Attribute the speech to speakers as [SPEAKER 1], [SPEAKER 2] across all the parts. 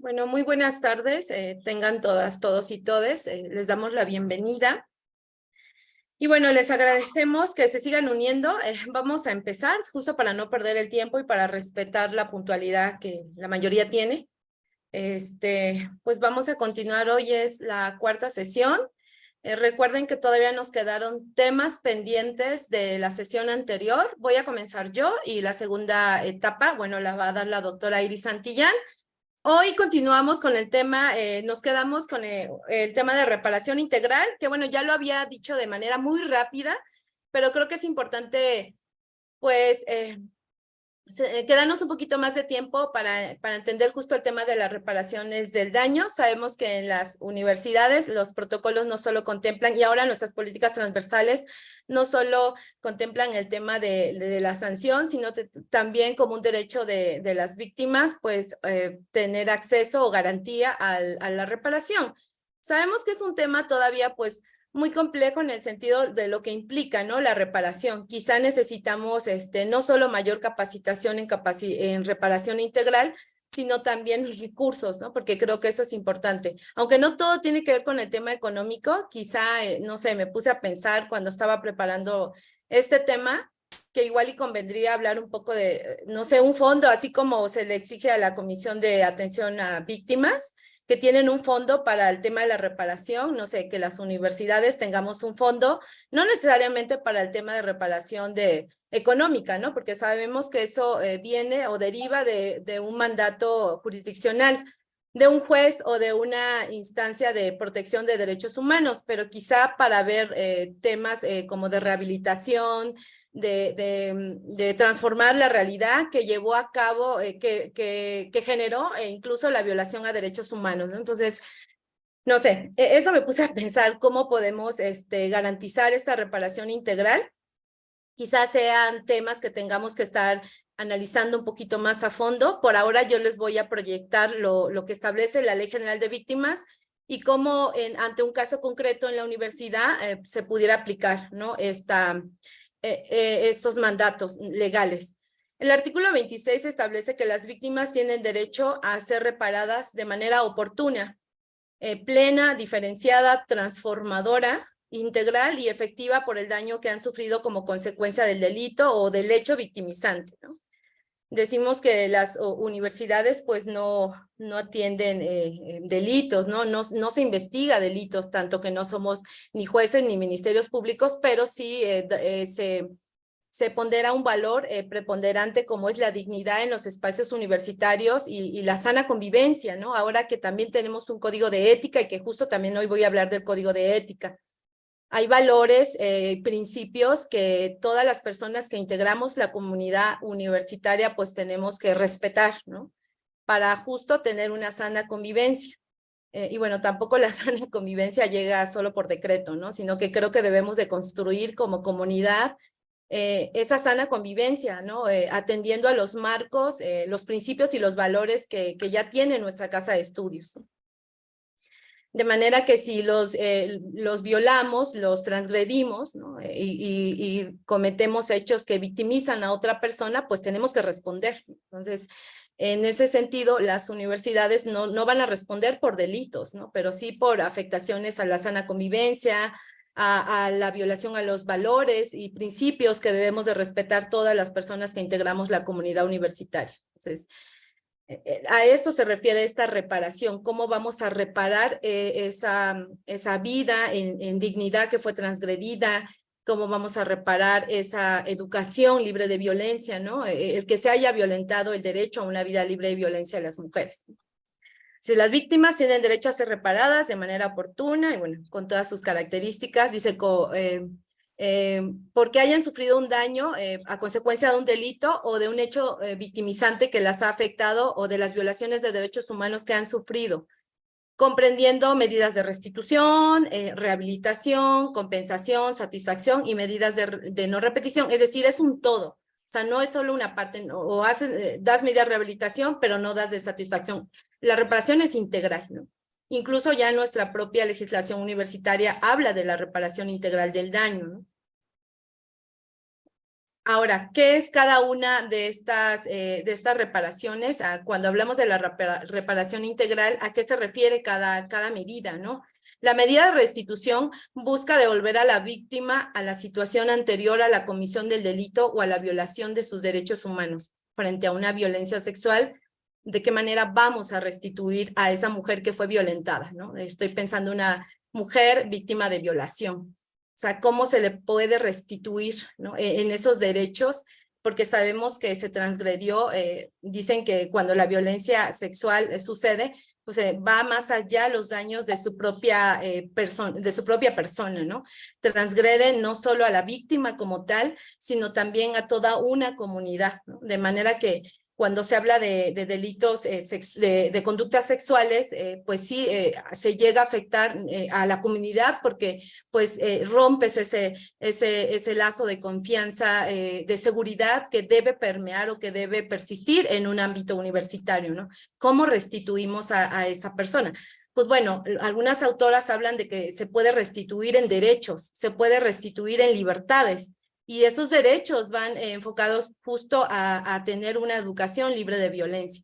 [SPEAKER 1] Bueno, muy buenas tardes, tengan todas, todos y todes, les damos la bienvenida. Y bueno, les agradecemos que se sigan uniendo. Vamos a empezar, justo para no perder el tiempo y para respetar la puntualidad que la mayoría tiene. Pues vamos a continuar, hoy es la cuarta sesión. Recuerden que todavía nos quedaron temas pendientes de la sesión anterior. Voy a comenzar yo y la segunda etapa, bueno, la va a dar la doctora Iris Santillán. Hoy continuamos con el tema, nos quedamos con el tema de reparación integral, que bueno, ya lo había dicho de manera muy rápida, pero creo que es importante, pues, quedarnos un poquito más de tiempo para entender justo el tema de las reparaciones del daño. Sabemos que en las universidades los protocolos no solo contemplan, y ahora nuestras políticas transversales no solo contemplan el tema de la sanción, sino también como un derecho de las víctimas, pues tener acceso o garantía a la reparación. Sabemos que es un tema todavía, pues, muy complejo en el sentido de lo que implica, ¿no? La reparación. Quizá necesitamos no solo mayor capacitación en reparación integral, sino también los recursos, ¿no? Porque creo que eso es importante. Aunque no todo tiene que ver con el tema económico, quizá, no sé, me puse a pensar cuando estaba preparando este tema, que igual y convendría hablar un poco de, no sé, un fondo, así como se le exige a la Comisión de Atención a Víctimas, que tienen un fondo para el tema de la reparación, no sé, que las universidades tengamos un fondo, no necesariamente para el tema de reparación económica, ¿no? Porque sabemos que eso viene o deriva de un mandato jurisdiccional, de un juez o de una instancia de protección de derechos humanos, pero quizá para ver temas como de rehabilitación, de transformar la realidad que llevó a cabo, que generó incluso la violación a derechos humanos, ¿no? Entonces, no sé, eso me puse a pensar cómo podemos garantizar esta reparación integral. Quizás sean temas que tengamos que estar analizando un poquito más a fondo. Por ahora yo les voy a proyectar lo que establece la Ley General de Víctimas y cómo ante un caso concreto en la universidad se pudiera aplicar, ¿no? Estos mandatos legales. El artículo 26 establece que las víctimas tienen derecho a ser reparadas de manera oportuna, plena, diferenciada, transformadora, integral y efectiva por el daño que han sufrido como consecuencia del delito o del hecho victimizante, ¿no? Decimos que las universidades pues no atienden delitos, no se investiga delitos, tanto que no somos ni jueces ni ministerios públicos, pero sí se pondera un valor preponderante como es la dignidad en los espacios universitarios y la sana convivencia, ¿no? Ahora que también tenemos un código de ética y que justo también hoy voy a hablar del código de ética. Hay valores, principios que todas las personas que integramos la comunidad universitaria pues tenemos que respetar, ¿no? Para justo tener una sana convivencia. Y bueno, tampoco la sana convivencia llega solo por decreto, ¿no? Sino que creo que debemos de construir como comunidad esa sana convivencia, ¿no? Atendiendo a los marcos, los principios y los valores que ya tiene nuestra casa de estudios, ¿no? De manera que si los violamos, los transgredimos, ¿no? y cometemos hechos que victimizan a otra persona, pues tenemos que responder. Entonces, en ese sentido, las universidades no van a responder por delitos, ¿no? Pero sí por afectaciones a la sana convivencia, a la violación a los valores y principios que debemos de respetar todas las personas que integramos la comunidad universitaria. Entonces, a esto se refiere esta reparación, cómo vamos a reparar esa vida en dignidad que fue transgredida, cómo vamos a reparar esa educación libre de violencia, ¿no? El que se haya violentado el derecho a una vida libre de violencia de las mujeres. Si las víctimas tienen derecho a ser reparadas de manera oportuna y bueno, con todas sus características, dice porque hayan sufrido un daño a consecuencia de un delito o de un hecho victimizante que las ha afectado o de las violaciones de derechos humanos que han sufrido, comprendiendo medidas de restitución, rehabilitación, compensación, satisfacción y medidas de no repetición. Es decir, es un todo. O sea, no es solo una parte, o das medidas de rehabilitación, pero no das de satisfacción. La reparación es integral, ¿no? Incluso ya nuestra propia legislación universitaria habla de la reparación integral del daño, ¿no? Ahora, ¿qué es cada una de estas reparaciones? Cuando hablamos de la reparación integral, ¿a qué se refiere cada medida, no? La medida de restitución busca devolver a la víctima a la situación anterior a la comisión del delito o a la violación de sus derechos humanos frente a una violencia sexual. ¿De qué manera vamos a restituir a esa mujer que fue violentada, no? Estoy pensando en una mujer víctima de violación. O sea, cómo se le puede restituir, ¿no? En esos derechos, porque sabemos que se transgredió, dicen que cuando la violencia sexual sucede, pues va más allá los daños de su propia persona, ¿no? Transgrede no solo a la víctima como tal, sino también a toda una comunidad, ¿no? De manera que cuando se habla de delitos de conductas sexuales, pues sí, se llega a afectar a la comunidad porque pues rompes ese lazo de confianza, de seguridad que debe permear o que debe persistir en un ámbito universitario, ¿no? ¿Cómo restituimos a esa persona? Pues bueno, algunas autoras hablan de que se puede restituir en derechos, se puede restituir en libertades, y esos derechos van enfocados justo a tener una educación libre de violencia,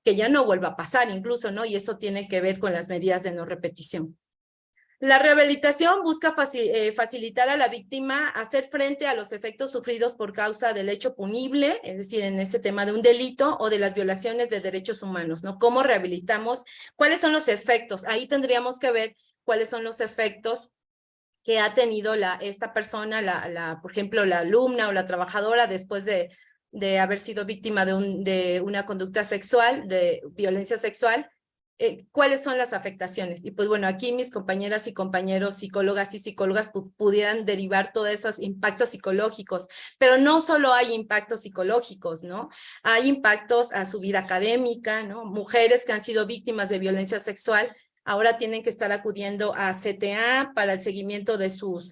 [SPEAKER 1] que ya no vuelva a pasar incluso, ¿no? Y eso tiene que ver con las medidas de no repetición. La rehabilitación busca facilitar a la víctima hacer frente a los efectos sufridos por causa del hecho punible, es decir, en este tema de un delito o de las violaciones de derechos humanos, ¿no? ¿Cómo rehabilitamos? ¿Cuáles son los efectos? Ahí tendríamos que ver cuáles son los efectos que ha tenido esta persona, por ejemplo, la alumna o la trabajadora después de haber sido víctima de una conducta sexual, de violencia sexual. ¿Cuáles son las afectaciones? Y pues bueno, aquí mis compañeras y compañeros psicólogas y psicólogas pudieran derivar todos esos impactos psicológicos, pero no solo hay impactos psicológicos, ¿no? Hay impactos a su vida académica, ¿no? Mujeres que han sido víctimas de violencia sexual ahora tienen que estar acudiendo a CTA para el seguimiento de su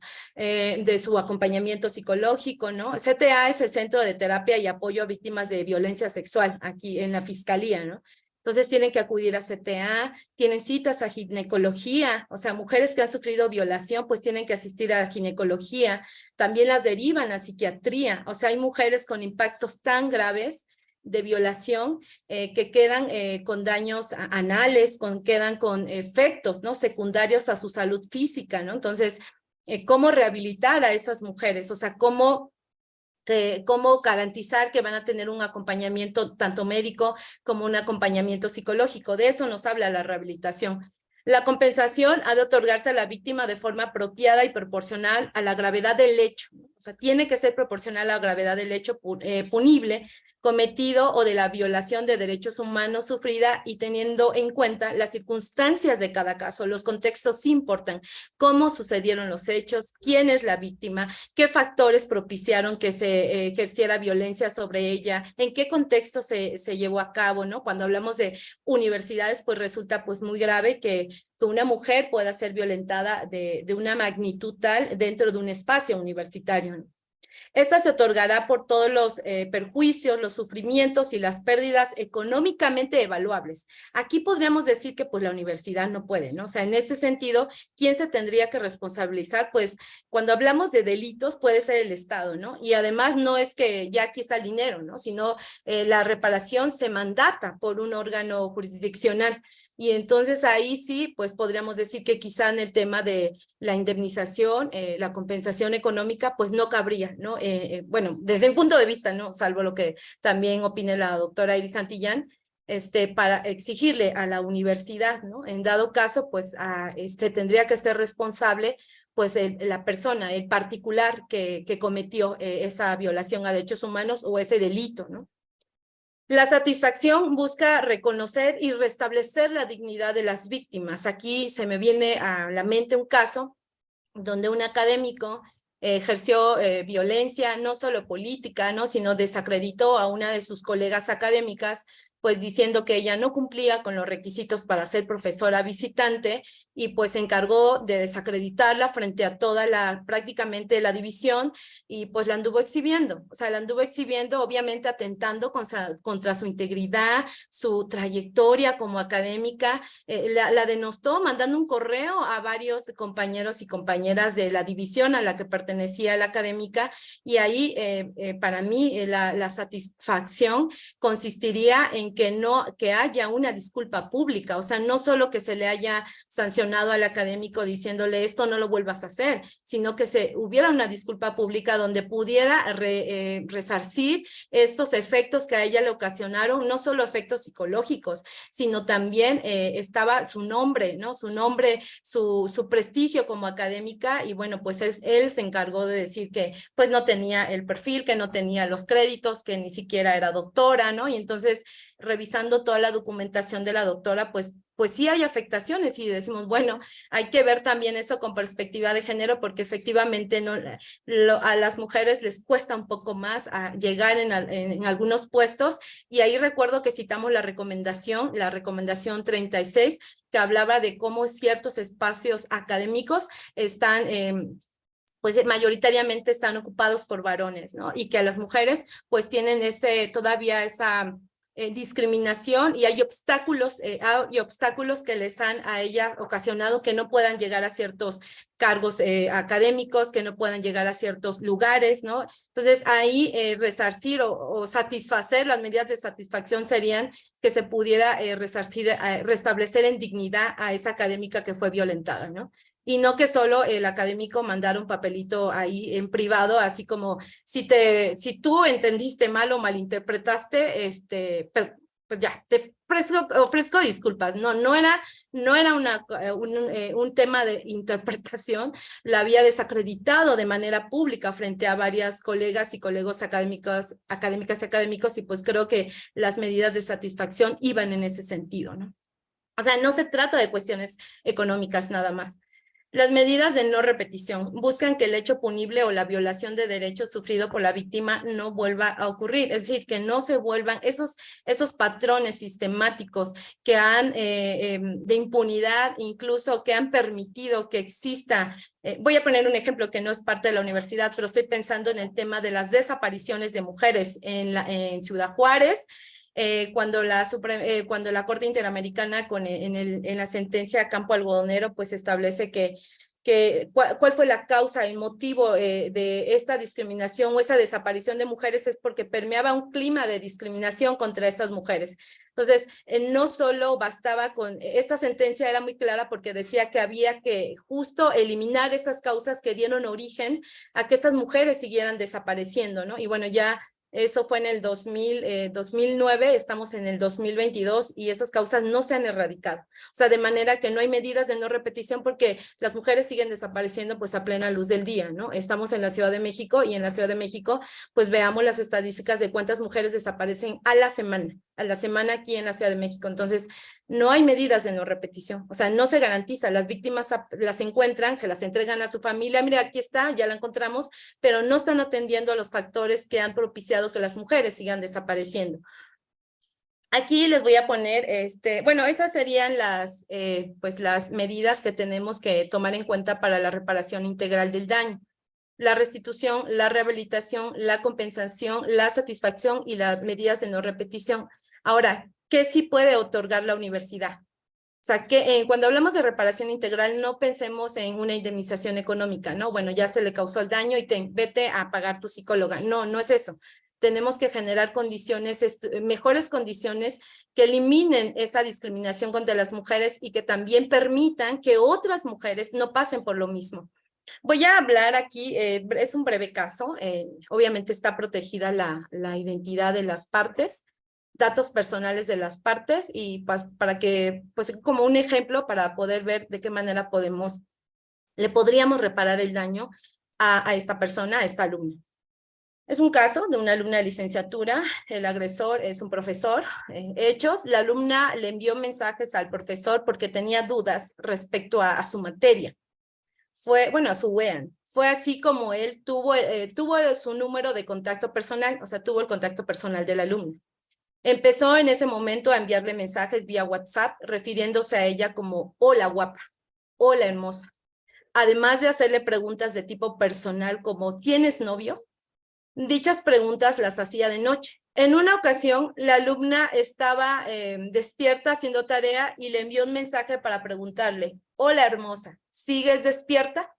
[SPEAKER 1] acompañamiento psicológico, ¿no? CTA es el Centro de Terapia y Apoyo a Víctimas de Violencia Sexual, aquí en la Fiscalía, ¿no? Entonces tienen que acudir a CTA, tienen citas a ginecología, o sea, mujeres que han sufrido violación, pues tienen que asistir a ginecología, también las derivan a psiquiatría, o sea, hay mujeres con impactos tan graves de violación que quedan con daños anales, quedan con efectos, ¿no? Secundarios a su salud física, ¿no? Entonces, ¿cómo rehabilitar a esas mujeres? O sea, cómo garantizar que van a tener un acompañamiento tanto médico como un acompañamiento psicológico. De eso nos habla la rehabilitación. La compensación ha de otorgarse a la víctima de forma apropiada y proporcional a la gravedad del hecho. O sea, tiene que ser proporcional a la gravedad del hecho punible cometido o de la violación de derechos humanos sufrida, y teniendo en cuenta las circunstancias de cada caso. Los contextos sí importan: cómo sucedieron los hechos, quién es la víctima, qué factores propiciaron que se ejerciera violencia sobre ella, en qué contexto se llevó a cabo, ¿no? Cuando hablamos de universidades, pues resulta pues muy grave que una mujer pueda ser violentada de una magnitud tal dentro de un espacio universitario, ¿no? Esta se otorgará por todos los perjuicios, los sufrimientos y las pérdidas económicamente evaluables. Aquí podríamos decir que pues la universidad no puede, ¿no? O sea, en este sentido, ¿quién se tendría que responsabilizar? Pues cuando hablamos de delitos puede ser el Estado, ¿no? Y además no es que ya aquí está el dinero, ¿no? Sino la reparación se mandata por un órgano jurisdiccional. Y entonces ahí sí, pues podríamos decir que quizá en el tema de la indemnización, la compensación económica, pues no cabría, ¿no? Bueno, desde un punto de vista, ¿no? Salvo lo que también opine la doctora Iris Santillán, para exigirle a la universidad, ¿no? En dado caso, pues tendría que ser responsable pues la persona, el particular que cometió esa violación a derechos humanos o ese delito, ¿no? La satisfacción busca reconocer y restablecer la dignidad de las víctimas. Aquí se me viene a la mente un caso donde un académico ejerció violencia, no solo política, ¿no? Sino desacreditó a una de sus colegas académicas pues diciendo que ella no cumplía con los requisitos para ser profesora visitante y pues se encargó de desacreditarla frente a toda prácticamente la división y pues la anduvo exhibiendo, o sea, la anduvo exhibiendo obviamente atentando contra su integridad, su trayectoria como académica, la denostó mandando un correo a varios compañeros y compañeras de la división a la que pertenecía la académica y ahí para mí la satisfacción consistiría en que haya una disculpa pública, o sea, no solo que se le haya sancionado al académico diciéndole esto no lo vuelvas a hacer, sino que hubiera una disculpa pública donde pudiera resarcir estos efectos que a ella le ocasionaron, no solo efectos psicológicos, sino también estaba su nombre, ¿no? Su nombre, su prestigio como académica y bueno, pues él se encargó de decir que pues no tenía el perfil, que no tenía los créditos, que ni siquiera era doctora, ¿no? Y entonces revisando toda la documentación de la doctora, pues sí hay afectaciones y decimos, bueno, hay que ver también eso con perspectiva de género porque efectivamente no, a las mujeres les cuesta un poco más a llegar en algunos puestos y ahí recuerdo que citamos la recomendación 36, que hablaba de cómo ciertos espacios académicos están pues mayoritariamente están ocupados por varones, ¿no? Y que a las mujeres pues tienen todavía esa discriminación y hay obstáculos que les han a ellas ocasionado que no puedan llegar a ciertos cargos académicos, que no puedan llegar a ciertos lugares, ¿no? Entonces ahí resarcir o satisfacer, las medidas de satisfacción serían que se pudiera restablecer en dignidad a esa académica que fue violentada, ¿no? Y no que solo el académico mandara un papelito ahí en privado, así como si tú entendiste mal o malinterpretaste, pues ya, te ofrezco disculpas. No era un tema de interpretación, la había desacreditado de manera pública frente a varias colegas y colegos académicas y académicos, y pues creo que las medidas de satisfacción iban en ese sentido, ¿no? O sea, no se trata de cuestiones económicas nada más. Las medidas de no repetición buscan que el hecho punible o la violación de derechos sufrido por la víctima no vuelva a ocurrir, es decir, que no se vuelvan esos patrones sistemáticos que han de impunidad, incluso que han permitido que exista. Voy a poner un ejemplo que no es parte de la universidad, pero estoy pensando en el tema de las desapariciones de mujeres en Ciudad Juárez. Cuando la Corte Interamericana en la sentencia Campo Algodonero pues establece cuál fue la causa, el motivo de esta discriminación o esa desaparición de mujeres es porque permeaba un clima de discriminación contra estas mujeres. Entonces, no solo bastaba esta sentencia era muy clara porque decía que había que justo eliminar esas causas que dieron origen a que estas mujeres siguieran desapareciendo, ¿no? Y bueno, ya eso fue en el 2009, estamos en el 2022 y esas causas no se han erradicado. O sea, de manera que no hay medidas de no repetición porque las mujeres siguen desapareciendo pues a plena luz del día, ¿no? Estamos en la Ciudad de México y en la Ciudad de México pues veamos las estadísticas de cuántas mujeres desaparecen a la semana aquí en la Ciudad de México. Entonces, no hay medidas de no repetición, o sea, no se garantiza, las víctimas las encuentran, se las entregan a su familia, mira, aquí está, ya la encontramos, pero no están atendiendo a los factores que han propiciado que las mujeres sigan desapareciendo. Aquí les voy a poner, bueno, esas serían pues las medidas que tenemos que tomar en cuenta para la reparación integral del daño. La restitución, la rehabilitación, la compensación, la satisfacción y las medidas de no repetición. Ahora, ¿qué sí puede otorgar la universidad? O sea, que cuando hablamos de reparación integral, no pensemos en una indemnización económica, ¿no? Bueno, ya se le causó el daño y vete a pagar tu psicóloga. No, no es eso. Tenemos que generar mejores condiciones que eliminen esa discriminación contra las mujeres y que también permitan que otras mujeres no pasen por lo mismo. Voy a hablar aquí, es un breve caso, obviamente está protegida la identidad de las partes, datos personales de las partes y para que, pues como un ejemplo para poder ver de qué manera le podríamos reparar el daño a esta persona, a esta alumna. Es un caso de una alumna de licenciatura, el agresor es un profesor. Hechos, la alumna le envió mensajes al profesor porque tenía dudas respecto a su materia. A su WEAN. Fue así como él tuvo su número de contacto personal, o sea, tuvo el contacto personal del alumno. Empezó en ese momento a enviarle mensajes vía WhatsApp, refiriéndose a ella como hola guapa, hola hermosa, además de hacerle preguntas de tipo personal como ¿tienes novio? Dichas preguntas las hacía de noche. En una ocasión, la alumna estaba despierta haciendo tarea y le envió un mensaje para preguntarle, hola hermosa, ¿sigues despierta?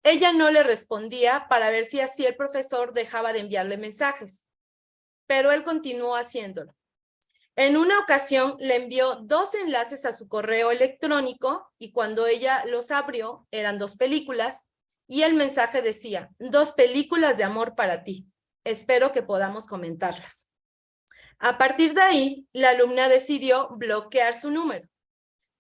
[SPEAKER 1] Ella no le respondía para ver si así el profesor dejaba de enviarle mensajes, pero él continuó haciéndolo. En una ocasión le envió 2 enlaces a su correo electrónico y cuando ella los abrió eran 2 películas y el mensaje decía, 2 películas de amor para ti. Espero que podamos comentarlas. A partir de ahí, la alumna decidió bloquear su número,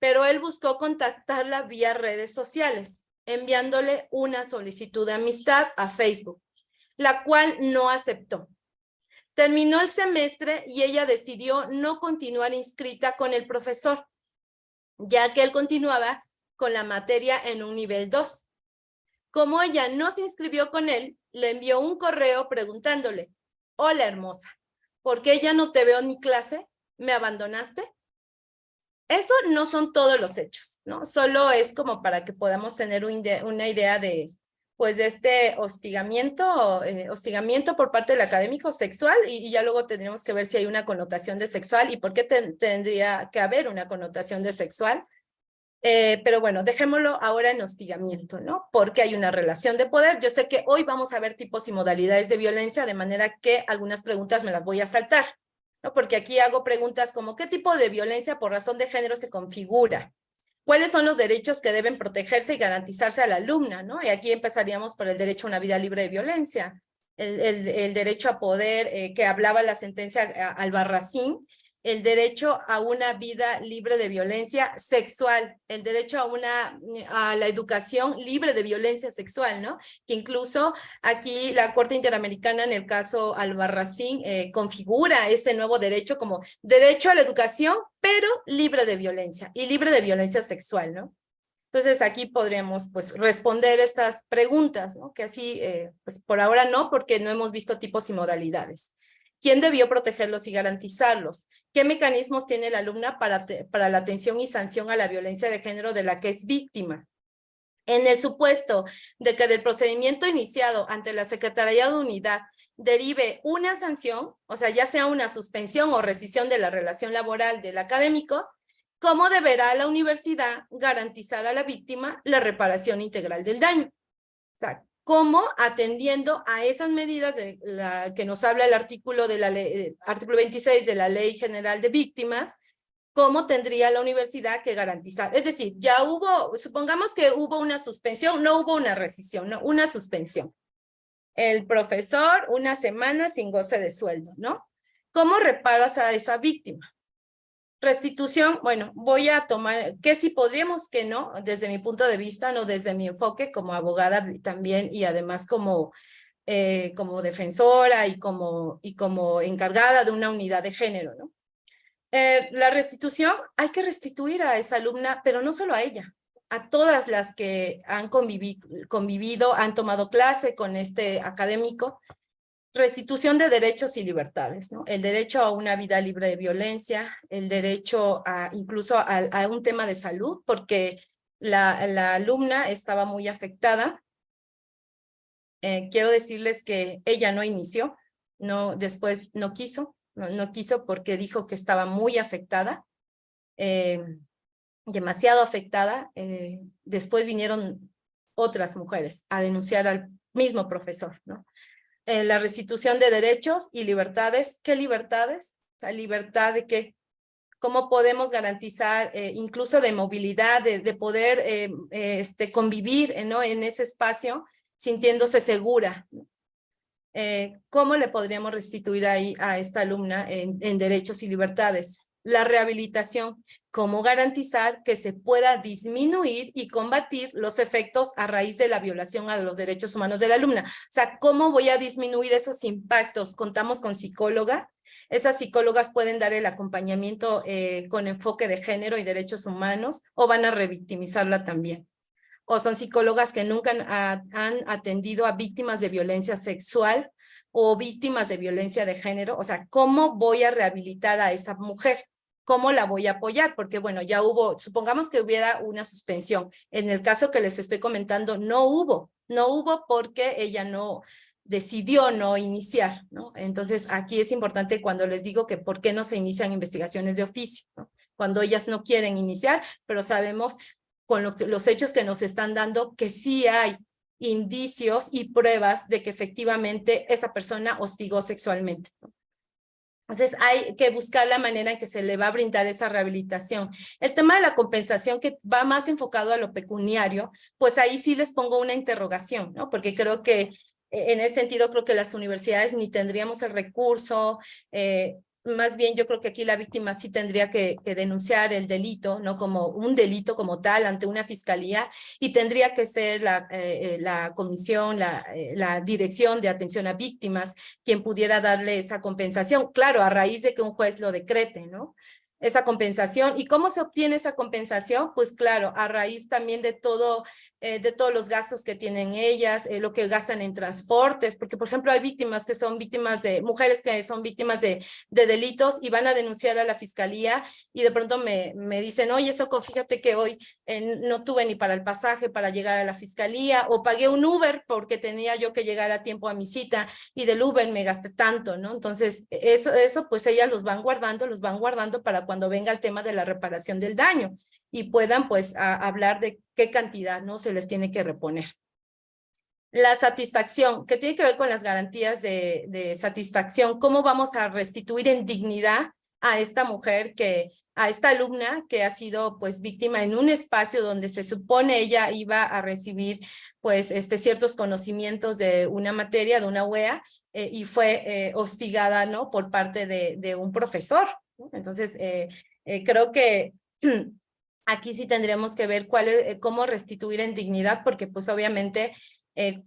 [SPEAKER 1] pero él buscó contactarla vía redes sociales, enviándole una solicitud de amistad a Facebook, la cual no aceptó. Terminó el semestre y ella decidió no continuar inscrita con el profesor, ya que él continuaba con la materia en un nivel 2. Como ella no se inscribió con él, le envió un correo preguntándole, hola hermosa, ¿por qué ya no te veo en mi clase? ¿Me abandonaste? Eso no son todos los hechos, ¿no? Solo es como para que podamos tener una idea de, pues, de este hostigamiento por parte del académico sexual y ya luego tendríamos que ver si hay una connotación de sexual y por qué tendría que haber una connotación de sexual. Pero bueno, dejémoslo ahora en hostigamiento, ¿no? Porque hay una relación de poder. Yo sé que hoy vamos a ver tipos y modalidades de violencia, de manera que algunas preguntas me las voy a saltar, ¿no? Porque aquí hago preguntas como, ¿qué tipo de violencia por razón de género se configura? ¿Cuáles son los derechos que deben protegerse y garantizarse a la alumna, ¿no? Y aquí empezaríamos por el derecho a una vida libre de violencia, el derecho a poder, que hablaba la sentencia Albarracín, el derecho a una vida libre de violencia sexual, el derecho a la educación libre de violencia sexual, ¿no? Que incluso aquí la Corte Interamericana en el caso Albarracín configura ese nuevo derecho como derecho a la educación, pero libre de violencia y libre de violencia sexual, ¿no? Entonces aquí podríamos pues responder estas preguntas, ¿no? Que así, pues por ahora no, porque no hemos visto tipos y modalidades. ¿Quién debió protegerlos y garantizarlos? ¿Qué mecanismos tiene la alumna para la atención y sanción a la violencia de género de la que es víctima? En el supuesto de que del procedimiento iniciado ante la Secretaría de Unidad derive una sanción, o sea, ya sea una suspensión o rescisión de la relación laboral del académico, ¿cómo deberá la universidad garantizar a la víctima la reparación integral del daño? O sea, ¿cómo atendiendo a esas medidas de la que nos habla el artículo de la ley, artículo 26 de la Ley General de Víctimas, cómo tendría la universidad que garantizar? Es decir, ya hubo, supongamos que hubo una suspensión, no hubo una rescisión, no, una suspensión. El profesor, una semana sin goce de sueldo, ¿no? ¿Cómo reparas a esa víctima? Restitución, bueno, voy a tomar, que si podríamos, que no, desde mi punto de vista, no desde mi enfoque como abogada también y además como defensora y como encargada de una unidad de género, ¿no? La restitución, hay que restituir a esa alumna, pero no solo a ella, a todas las que han convivido, han tomado clase con este académico. Restitución de derechos y libertades, ¿no? El derecho a una vida libre de violencia, el derecho incluso a un tema de salud, porque la alumna estaba muy afectada. Quiero decirles que ella no inició, después no quiso, no quiso porque dijo que estaba muy afectada, demasiado afectada. Después vinieron otras mujeres a denunciar al mismo profesor, ¿no? La restitución de derechos y libertades. ¿Qué libertades? O sea, libertad de qué, cómo podemos garantizar incluso de movilidad, de poder convivir, ¿no? En ese espacio sintiéndose segura. ¿Cómo le podríamos restituir ahí a esta alumna en derechos y libertades? La rehabilitación, cómo garantizar que se pueda disminuir y combatir los efectos a raíz de la violación a los derechos humanos de la alumna. O sea, ¿cómo voy a disminuir esos impactos? Contamos con psicóloga. Esas psicólogas pueden dar el acompañamiento con enfoque de género y derechos humanos o van a revictimizarla también. O son psicólogas que nunca han atendido a víctimas de violencia sexual, o víctimas de violencia de género, o sea, ¿cómo voy a rehabilitar a esa mujer? ¿Cómo la voy a apoyar? Porque bueno, ya hubo, supongamos que hubiera una suspensión. En el caso que les estoy comentando, no hubo porque ella no decidió no iniciar, ¿no? Entonces, aquí es importante cuando les digo que por qué no se inician investigaciones de oficio, ¿no? Cuando ellas no quieren iniciar, pero sabemos con los hechos que nos están dando que sí hay indicios y pruebas de que efectivamente esa persona hostigó sexualmente, ¿no? Entonces hay que buscar la manera en que se le va a brindar esa rehabilitación. El tema de la compensación, que va más enfocado a lo pecuniario, pues ahí sí les pongo una interrogación, ¿no? Porque creo que en ese sentido creo que las universidades ni tendríamos el recurso, más bien yo creo que aquí la víctima sí tendría que denunciar el delito, ¿no? Como un delito como tal ante una fiscalía, y tendría que ser la comisión, la dirección de atención a víctimas quien pudiera darle esa compensación, claro, a raíz de que un juez lo decrete, ¿no? Esa compensación. ¿Y cómo se obtiene esa compensación? Pues claro, a raíz también de todos los gastos que tienen ellas, lo que gastan en transportes, porque por ejemplo hay víctimas que son víctimas mujeres que son víctimas de delitos y van a denunciar a la fiscalía y de pronto me dicen, oye, Soco, fíjate que hoy no tuve ni para el pasaje para llegar a la fiscalía, o pagué un Uber porque tenía yo que llegar a tiempo a mi cita y del Uber me gasté tanto, ¿no? Entonces, eso pues ellas los van guardando para cuando venga el tema de la reparación del daño y puedan pues hablar de qué cantidad, ¿no? Se les tiene que reponer. La satisfacción, que tiene que ver con las garantías de satisfacción, cómo vamos a restituir en dignidad a esta mujer a esta alumna que ha sido pues víctima en un espacio donde se supone ella iba a recibir pues ciertos conocimientos de una materia, de una UEA, y fue hostigada, ¿no? Por parte de un profesor, ¿no? Entonces, creo que aquí sí tendremos que ver cómo restituir en dignidad, porque pues obviamente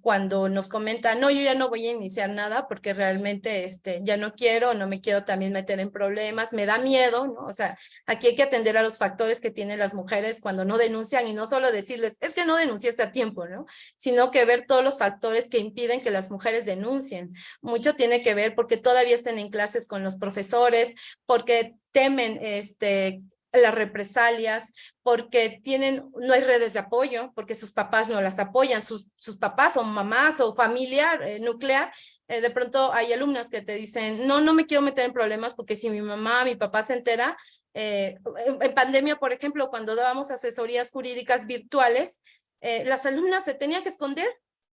[SPEAKER 1] cuando nos comentan, no, yo ya no voy a iniciar nada porque realmente ya no quiero, no me quiero también meter en problemas, me da miedo, ¿no? O sea, aquí hay que atender a los factores que tienen las mujeres cuando no denuncian y no solo decirles, es que no denunciaste a tiempo, ¿no? Sino que ver todos los factores que impiden que las mujeres denuncien. Mucho tiene que ver porque todavía están en clases con los profesores, porque temen las represalias, porque no hay redes de apoyo, porque sus papás no las apoyan, sus papás o mamás o familiar nuclear. De pronto hay alumnas que te dicen, no me quiero meter en problemas porque si mi mamá, mi papá se entera, en pandemia, por ejemplo, cuando dábamos asesorías jurídicas virtuales, las alumnas se tenían que esconder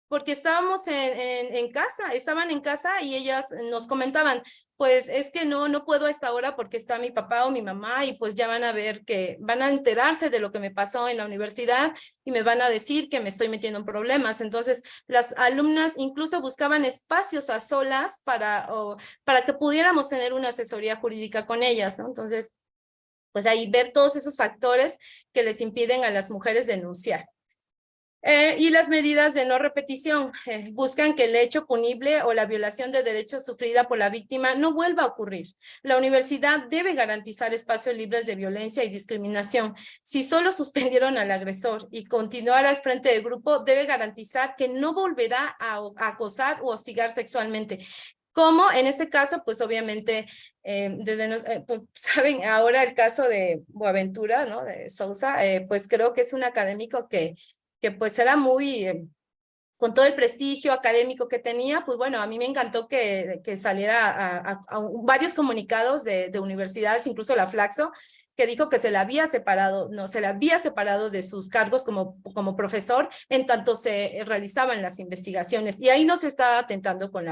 [SPEAKER 1] porque estábamos estaban en casa y ellas nos comentaban, pues es que no puedo a esta hora porque está mi papá o mi mamá y pues ya van a ver van a enterarse de lo que me pasó en la universidad y me van a decir que me estoy metiendo en problemas. Entonces, las alumnas incluso buscaban espacios a solas para que pudiéramos tener una asesoría jurídica con ellas, ¿no? Entonces, pues ahí ver todos esos factores que les impiden a las mujeres denunciar. Y las medidas de no repetición buscan que el hecho punible o la violación de derechos sufrida por la víctima no vuelva a ocurrir. La universidad debe garantizar espacios libres de violencia y discriminación. Si solo suspendieron al agresor y continuar al frente del grupo, debe garantizar que no volverá a acosar o hostigar sexualmente. Como en este caso, pues obviamente, pues, saben, ahora el caso de Boaventura, ¿no? De Sousa, pues creo que es un académico que pues era muy, con todo el prestigio académico que tenía, pues bueno, a mí me encantó que saliera a varios comunicados de universidades, incluso la Flaxo, que dijo que se la había separado de sus cargos como profesor en tanto se realizaban las investigaciones. Y ahí no se está atentando con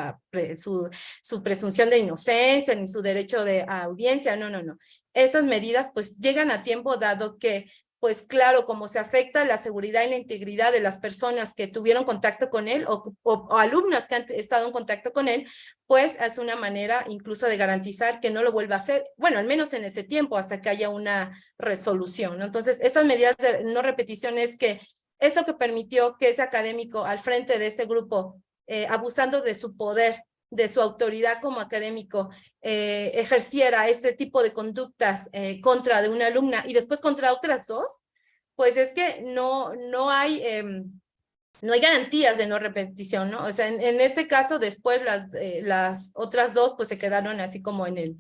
[SPEAKER 1] su presunción de inocencia ni su derecho a audiencia, no. Esas medidas pues llegan a tiempo dado que pues claro, como se afecta la seguridad y la integridad de las personas que tuvieron contacto con él o alumnas que han estado en contacto con él, pues es una manera incluso de garantizar que no lo vuelva a hacer, bueno, al menos en ese tiempo, hasta que haya una resolución, ¿no? Entonces, estas medidas de no repetición es que eso que permitió que ese académico al frente de este grupo, abusando de su poder, de su autoridad como académico, ejerciera este tipo de conductas contra de una alumna y después contra otras dos, pues es que no hay no hay garantías de no repetición, ¿no? O sea, en este caso, después las otras dos pues se quedaron así como en el,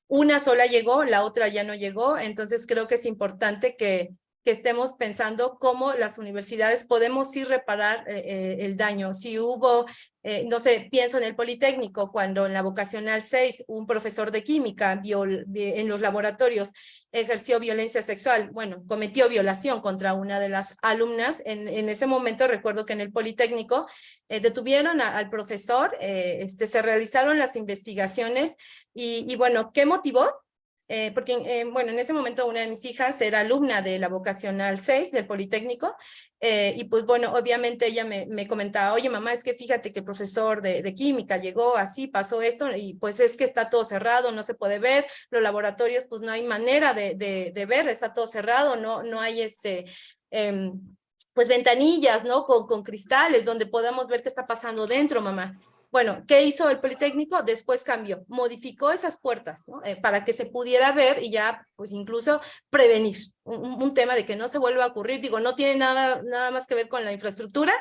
[SPEAKER 1] una sola llegó, la otra ya no llegó, entonces creo que es importante que estemos pensando cómo las universidades podemos sí reparar el daño. Si hubo, no sé, pienso en el Politécnico, cuando en la vocacional 6 un profesor de química en los laboratorios ejerció violencia sexual, bueno, cometió violación contra una de las alumnas, en ese momento recuerdo que en el Politécnico detuvieron al profesor, se realizaron las investigaciones y bueno, ¿qué motivó? Porque, bueno, en ese momento una de mis hijas era alumna de la vocacional 6 del Politécnico, y pues bueno, obviamente ella me comentaba, oye mamá, es que fíjate que el profesor de química llegó así, pasó esto, y pues es que está todo cerrado, no se puede ver, los laboratorios pues no hay manera de ver, está todo cerrado, no hay pues ventanillas, ¿no? Con cristales donde podamos ver qué está pasando dentro, mamá. Bueno, ¿qué hizo el Politécnico? Después cambió, modificó esas puertas, ¿no? Para que se pudiera ver y ya, pues incluso prevenir un tema de que no se vuelva a ocurrir. Digo, no tiene nada más que ver con la infraestructura,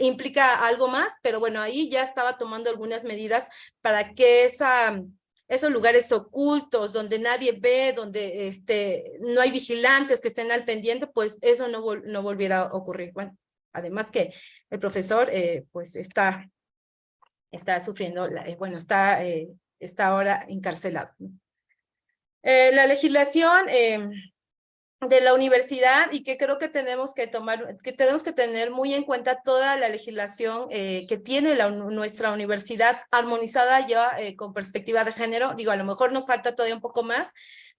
[SPEAKER 1] implica algo más, pero bueno, ahí ya estaba tomando algunas medidas para que esos lugares ocultos donde nadie ve, donde no hay vigilantes que estén al pendiente, pues eso no volviera a ocurrir. Bueno, además que el profesor pues está sufriendo, bueno, está ahora encarcelado. La legislación de la universidad, y que creo que tenemos que tener muy en cuenta toda la legislación que tiene nuestra universidad armonizada ya con perspectiva de género. Digo, a lo mejor nos falta todavía un poco más,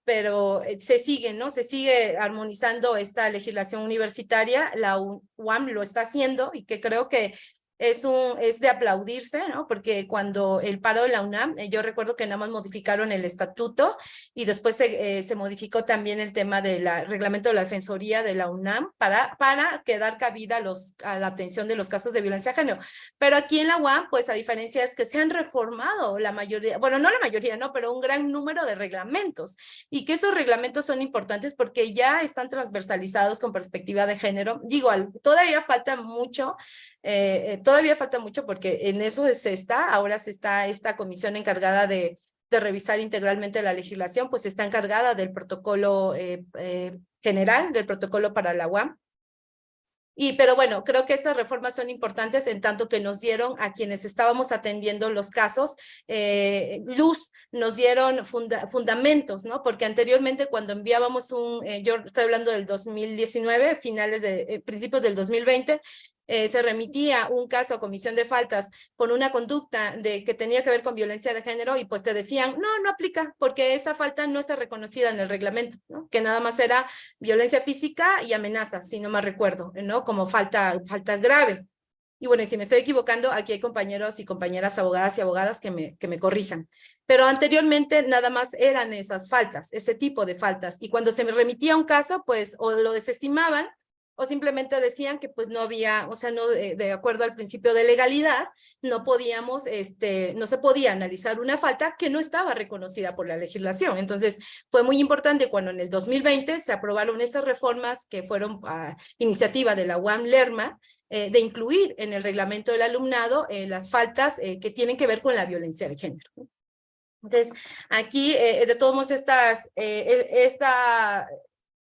[SPEAKER 1] pero se sigue, ¿no? Se sigue armonizando esta legislación universitaria, la UAM lo está haciendo, y que creo que es de aplaudirse, ¿no? Porque cuando el paro de la UNAM, yo recuerdo que nada más modificaron el estatuto y después se modificó también el tema del reglamento de la defensoría de la UNAM para que dar cabida a la atención de los casos de violencia de género. Pero aquí en la UAM, pues a diferencia es que se han reformado la mayoría, bueno, no la mayoría, no, pero un gran número de reglamentos, y que esos reglamentos son importantes porque ya están transversalizados con perspectiva de género. Digo, todavía falta mucho porque en eso ahora se está esta comisión encargada de revisar integralmente la legislación, pues está encargada del protocolo general, del protocolo para la UAM. Pero bueno, creo que estas reformas son importantes en tanto que nos dieron a quienes estábamos atendiendo los casos luz, nos dieron fundamentos, ¿no? Porque anteriormente cuando enviábamos yo estoy hablando del 2019, principios del 2020, se remitía un caso a comisión de faltas con una conducta que tenía que ver con violencia de género, y pues te decían, no aplica porque esa falta no está reconocida en el reglamento, ¿no? Que nada más era violencia física y amenaza, si no me recuerdo, ¿no? Como falta grave. Y bueno, y si me estoy equivocando, aquí hay compañeros y compañeras abogadas y abogadas que me corrijan. Pero anteriormente nada más eran esas faltas, ese tipo de faltas. Y cuando se me remitía un caso, pues o lo desestimaban o simplemente decían que pues no había, o sea, no, de acuerdo al principio de legalidad, no se podía analizar una falta que no estaba reconocida por la legislación. Entonces, fue muy importante cuando en el 2020 se aprobaron estas reformas que fueron a iniciativa de la UAM Lerma, de incluir en el reglamento del alumnado las faltas que tienen que ver con la violencia de género. Entonces, aquí, de todos modos,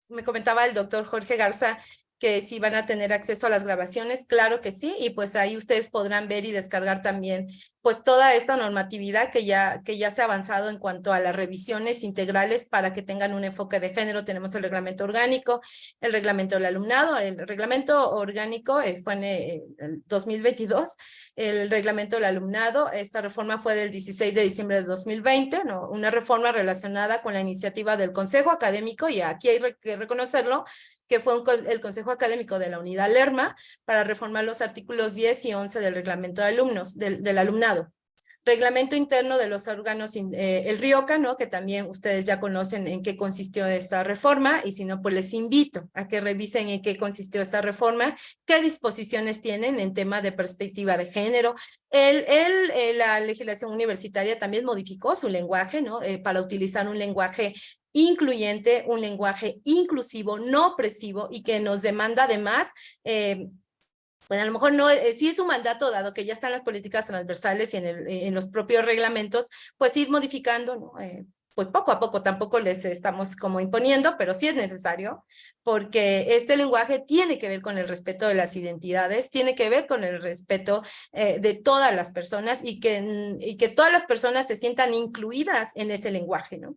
[SPEAKER 1] me comentaba el doctor Jorge Garza que si van a tener acceso a las grabaciones, claro que sí, y pues ahí ustedes podrán ver y descargar también pues toda esta normatividad que ya se ha avanzado en cuanto a las revisiones integrales para que tengan un enfoque de género. Tenemos el reglamento orgánico, el reglamento del alumnado. El reglamento orgánico fue en el 2022, el reglamento del alumnado, esta reforma fue del 16 de diciembre de 2020, ¿no? Una reforma relacionada con la iniciativa del Consejo Académico, y aquí hay que reconocerlo, que fue el Consejo Académico de la Unidad Lerma, para reformar los artículos 10 y 11 del reglamento de alumnos, del alumnado. Reglamento interno de los órganos, el RIOCA, ¿no? Que también ustedes ya conocen en qué consistió esta reforma, y si no, pues les invito a que revisen en qué consistió esta reforma, qué disposiciones tienen en tema de perspectiva de género. La legislación universitaria también modificó su lenguaje, ¿no? Para utilizar un lenguaje incluyente, un lenguaje inclusivo, no opresivo, y que nos demanda además Pues a lo mejor no, sí es un mandato dado que ya están las políticas transversales y en los propios reglamentos, pues ir modificando, ¿no? Pues poco a poco, tampoco les estamos como imponiendo, pero sí es necesario, porque este lenguaje tiene que ver con el respeto de las identidades, tiene que ver con el respeto de todas las personas y que todas las personas se sientan incluidas en ese lenguaje, ¿no?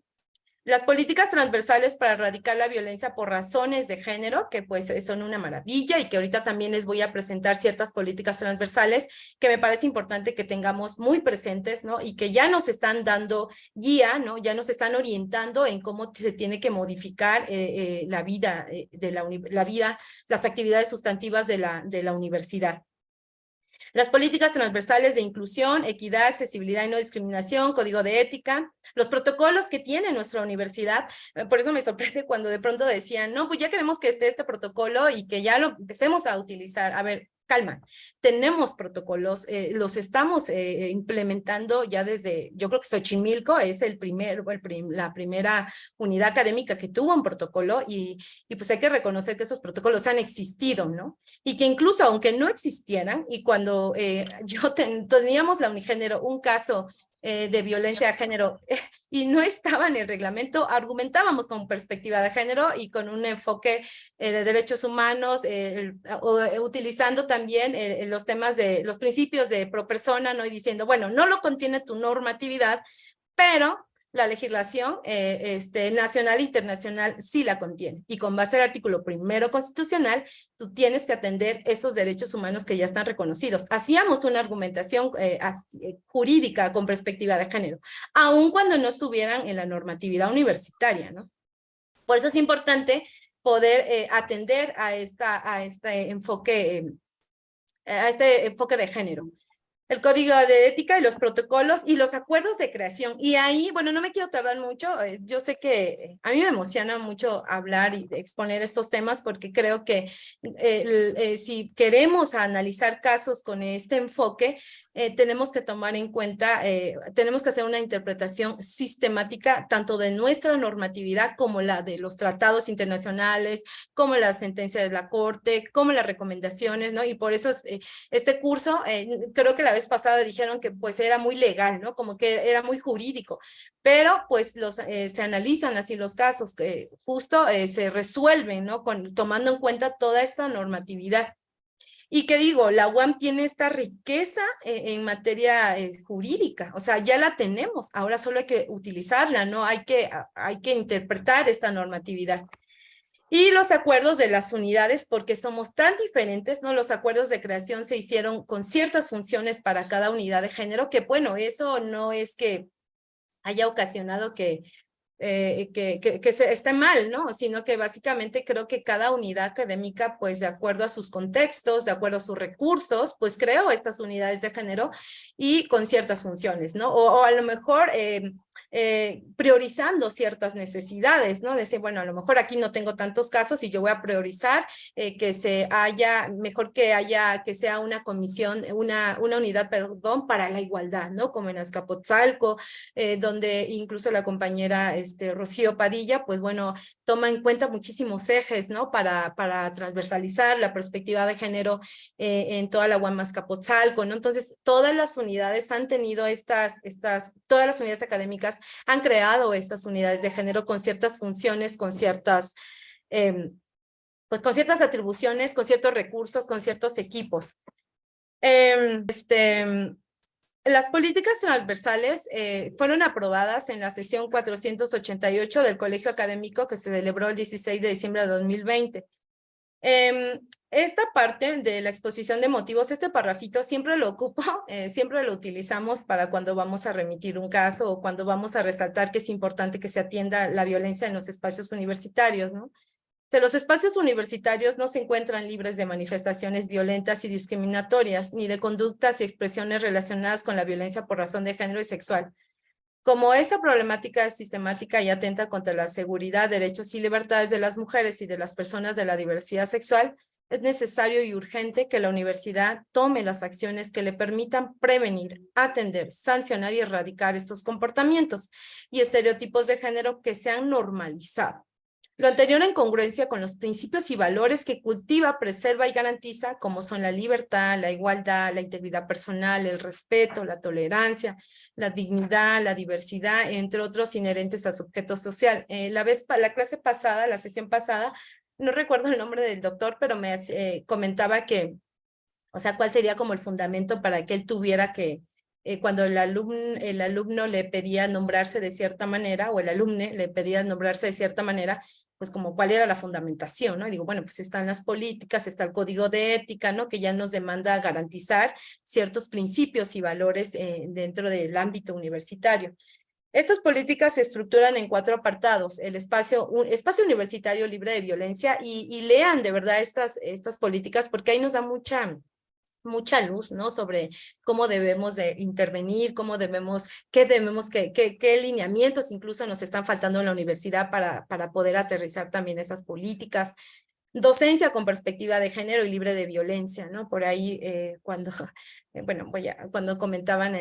[SPEAKER 1] Las políticas transversales para erradicar la violencia por razones de género, que pues son una maravilla y que ahorita también les voy a presentar ciertas políticas transversales que me parece importante que tengamos muy presentes, ¿no? Y que ya nos están dando guía, ¿no? Ya nos están orientando en cómo se tiene que modificar la vida la vida, las actividades sustantivas de la universidad. Las políticas transversales de inclusión, equidad, accesibilidad y no discriminación, código de ética, los protocolos que tiene nuestra universidad. Por eso me sorprende cuando de pronto decían, no, pues ya queremos que esté este protocolo y que ya lo empecemos a utilizar. A ver, calma, tenemos protocolos, los estamos implementando ya desde, yo creo que Xochimilco es la primera unidad académica que tuvo un protocolo y pues hay que reconocer que esos protocolos han existido, ¿no? Y que incluso aunque no existieran, y cuando teníamos la Unigénero un caso de violencia de género y no estaba en el reglamento, argumentábamos con perspectiva de género y con un enfoque de derechos humanos, utilizando también los temas de los principios de pro persona, ¿no? Y diciendo, bueno, no lo contiene tu normatividad, pero la legislación nacional e internacional sí la contiene. Y con base al artículo 1 constitucional, tú tienes que atender esos derechos humanos que ya están reconocidos. Hacíamos una argumentación jurídica con perspectiva de género, aun cuando no estuvieran en la normatividad universitaria, ¿no? Por eso es importante poder atender a este enfoque de género. El código de ética y los protocolos y los acuerdos de creación. Y ahí, bueno, no me quiero tardar mucho. Yo sé que a mí me emociona mucho hablar y exponer estos temas porque creo que si queremos analizar casos con este enfoque, tenemos que tomar en cuenta, tenemos que hacer una interpretación sistemática tanto de nuestra normatividad como la de los tratados internacionales, como la sentencia de la Corte, como las recomendaciones, ¿no? Y por eso este curso, creo que la vez pasada dijeron que pues era muy legal, ¿no? Como que era muy jurídico, pero pues se analizan así los casos, que justo se resuelven, ¿no? Tomando en cuenta toda esta normatividad. Y que digo, la UAM tiene esta riqueza en materia jurídica, o sea, ya la tenemos, ahora solo hay que utilizarla, ¿no? Hay que interpretar esta normatividad. Y los acuerdos de las unidades, porque somos tan diferentes, ¿no? Los acuerdos de creación se hicieron con ciertas funciones para cada unidad de género, que bueno, eso no es que haya ocasionado que esté mal, ¿no? Sino que básicamente creo que cada unidad académica, pues de acuerdo a sus contextos, de acuerdo a sus recursos, pues creó estas unidades de género y con ciertas funciones, ¿no? O a lo mejor priorizando ciertas necesidades, ¿no? Decir, bueno, a lo mejor aquí no tengo tantos casos y yo voy a priorizar mejor que sea una comisión, una unidad, perdón, para la igualdad, ¿no? Como en Azcapotzalco, donde incluso la compañera Rocío Padilla, pues bueno, toma en cuenta muchísimos ejes, ¿no? Para transversalizar la perspectiva de género en toda la UAM Azcapotzalco, ¿no? Entonces, todas las unidades han tenido todas las unidades académicas han creado estas unidades de género con ciertas funciones, pues con ciertas atribuciones, con ciertos recursos, con ciertos equipos. Las políticas transversales fueron aprobadas en la sesión 488 del Colegio Académico que se celebró el 16 de diciembre de 2020. Esta parte de la exposición de motivos, este parrafito siempre lo ocupo, siempre lo utilizamos para cuando vamos a remitir un caso o cuando vamos a resaltar que es importante que se atienda la violencia en los espacios universitarios, ¿no? Los espacios universitarios no se encuentran libres de manifestaciones violentas y discriminatorias, ni de conductas y expresiones relacionadas con la violencia por razón de género y sexual. Como esta problemática es sistemática y atenta contra la seguridad, derechos y libertades de las mujeres y de las personas de la diversidad sexual, es necesario y urgente que la universidad tome las acciones que le permitan prevenir, atender, sancionar y erradicar estos comportamientos y estereotipos de género que se han normalizado. Lo anterior en congruencia con los principios y valores que cultiva, preserva y garantiza, como son la libertad, la igualdad, la integridad personal, el respeto, la tolerancia, la dignidad, la diversidad, entre otros inherentes a su objeto social. La clase pasada, la sesión pasada, no recuerdo el nombre del doctor, pero me comentaba que, o sea, cuál sería como el fundamento para que él tuviera que, cuando el alumno le pedía nombrarse de cierta manera, o el alumne le pedía nombrarse de cierta manera, pues como cuál era la fundamentación, ¿no? Y digo, bueno, pues están las políticas, está el código de ética, ¿no? Que ya nos demanda garantizar ciertos principios y valores dentro del ámbito universitario. Estas políticas se estructuran en 4 apartados: el espacio universitario libre de violencia, y lean de verdad estas políticas, porque ahí nos da mucha luz, ¿no? Sobre cómo debemos de intervenir, qué lineamientos incluso nos están faltando en la universidad para poder aterrizar también esas políticas. Docencia con perspectiva de género y libre de violencia, ¿no? Por ahí cuando comentaban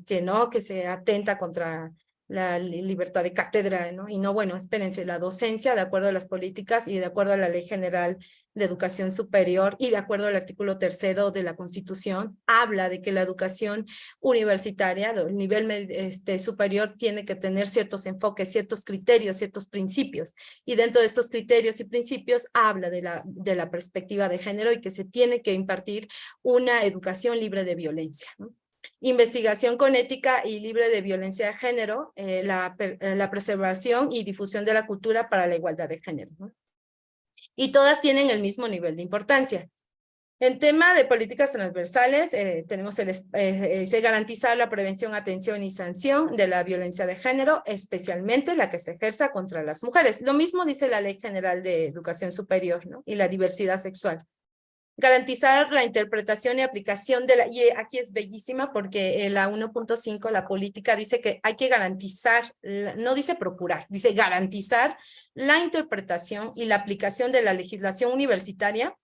[SPEAKER 1] que no, que se atenta contra la libertad de cátedra, ¿no? Y no, bueno, espérense, la docencia, de acuerdo a las políticas y de acuerdo a la Ley General de Educación Superior y de acuerdo al artículo 3º de la Constitución, habla de que la educación universitaria, del nivel superior, tiene que tener ciertos enfoques, ciertos criterios, ciertos principios. Y dentro de estos criterios y principios habla de la perspectiva de género y que se tiene que impartir una educación libre de violencia, ¿no? Investigación con ética y libre de violencia de género, la preservación y difusión de la cultura para la igualdad de género, ¿no? Y todas tienen el mismo nivel de importancia. En tema de políticas transversales, tenemos se garantizar la prevención, atención y sanción de la violencia de género, especialmente la que se ejerza contra las mujeres. Lo mismo dice la Ley General de Educación Superior, ¿no? Y la diversidad sexual. Garantizar la interpretación y aplicación y aquí es bellísima porque la 1.5, la política, dice que hay que garantizar, no dice procurar, dice garantizar la interpretación y la aplicación de la legislación universitaria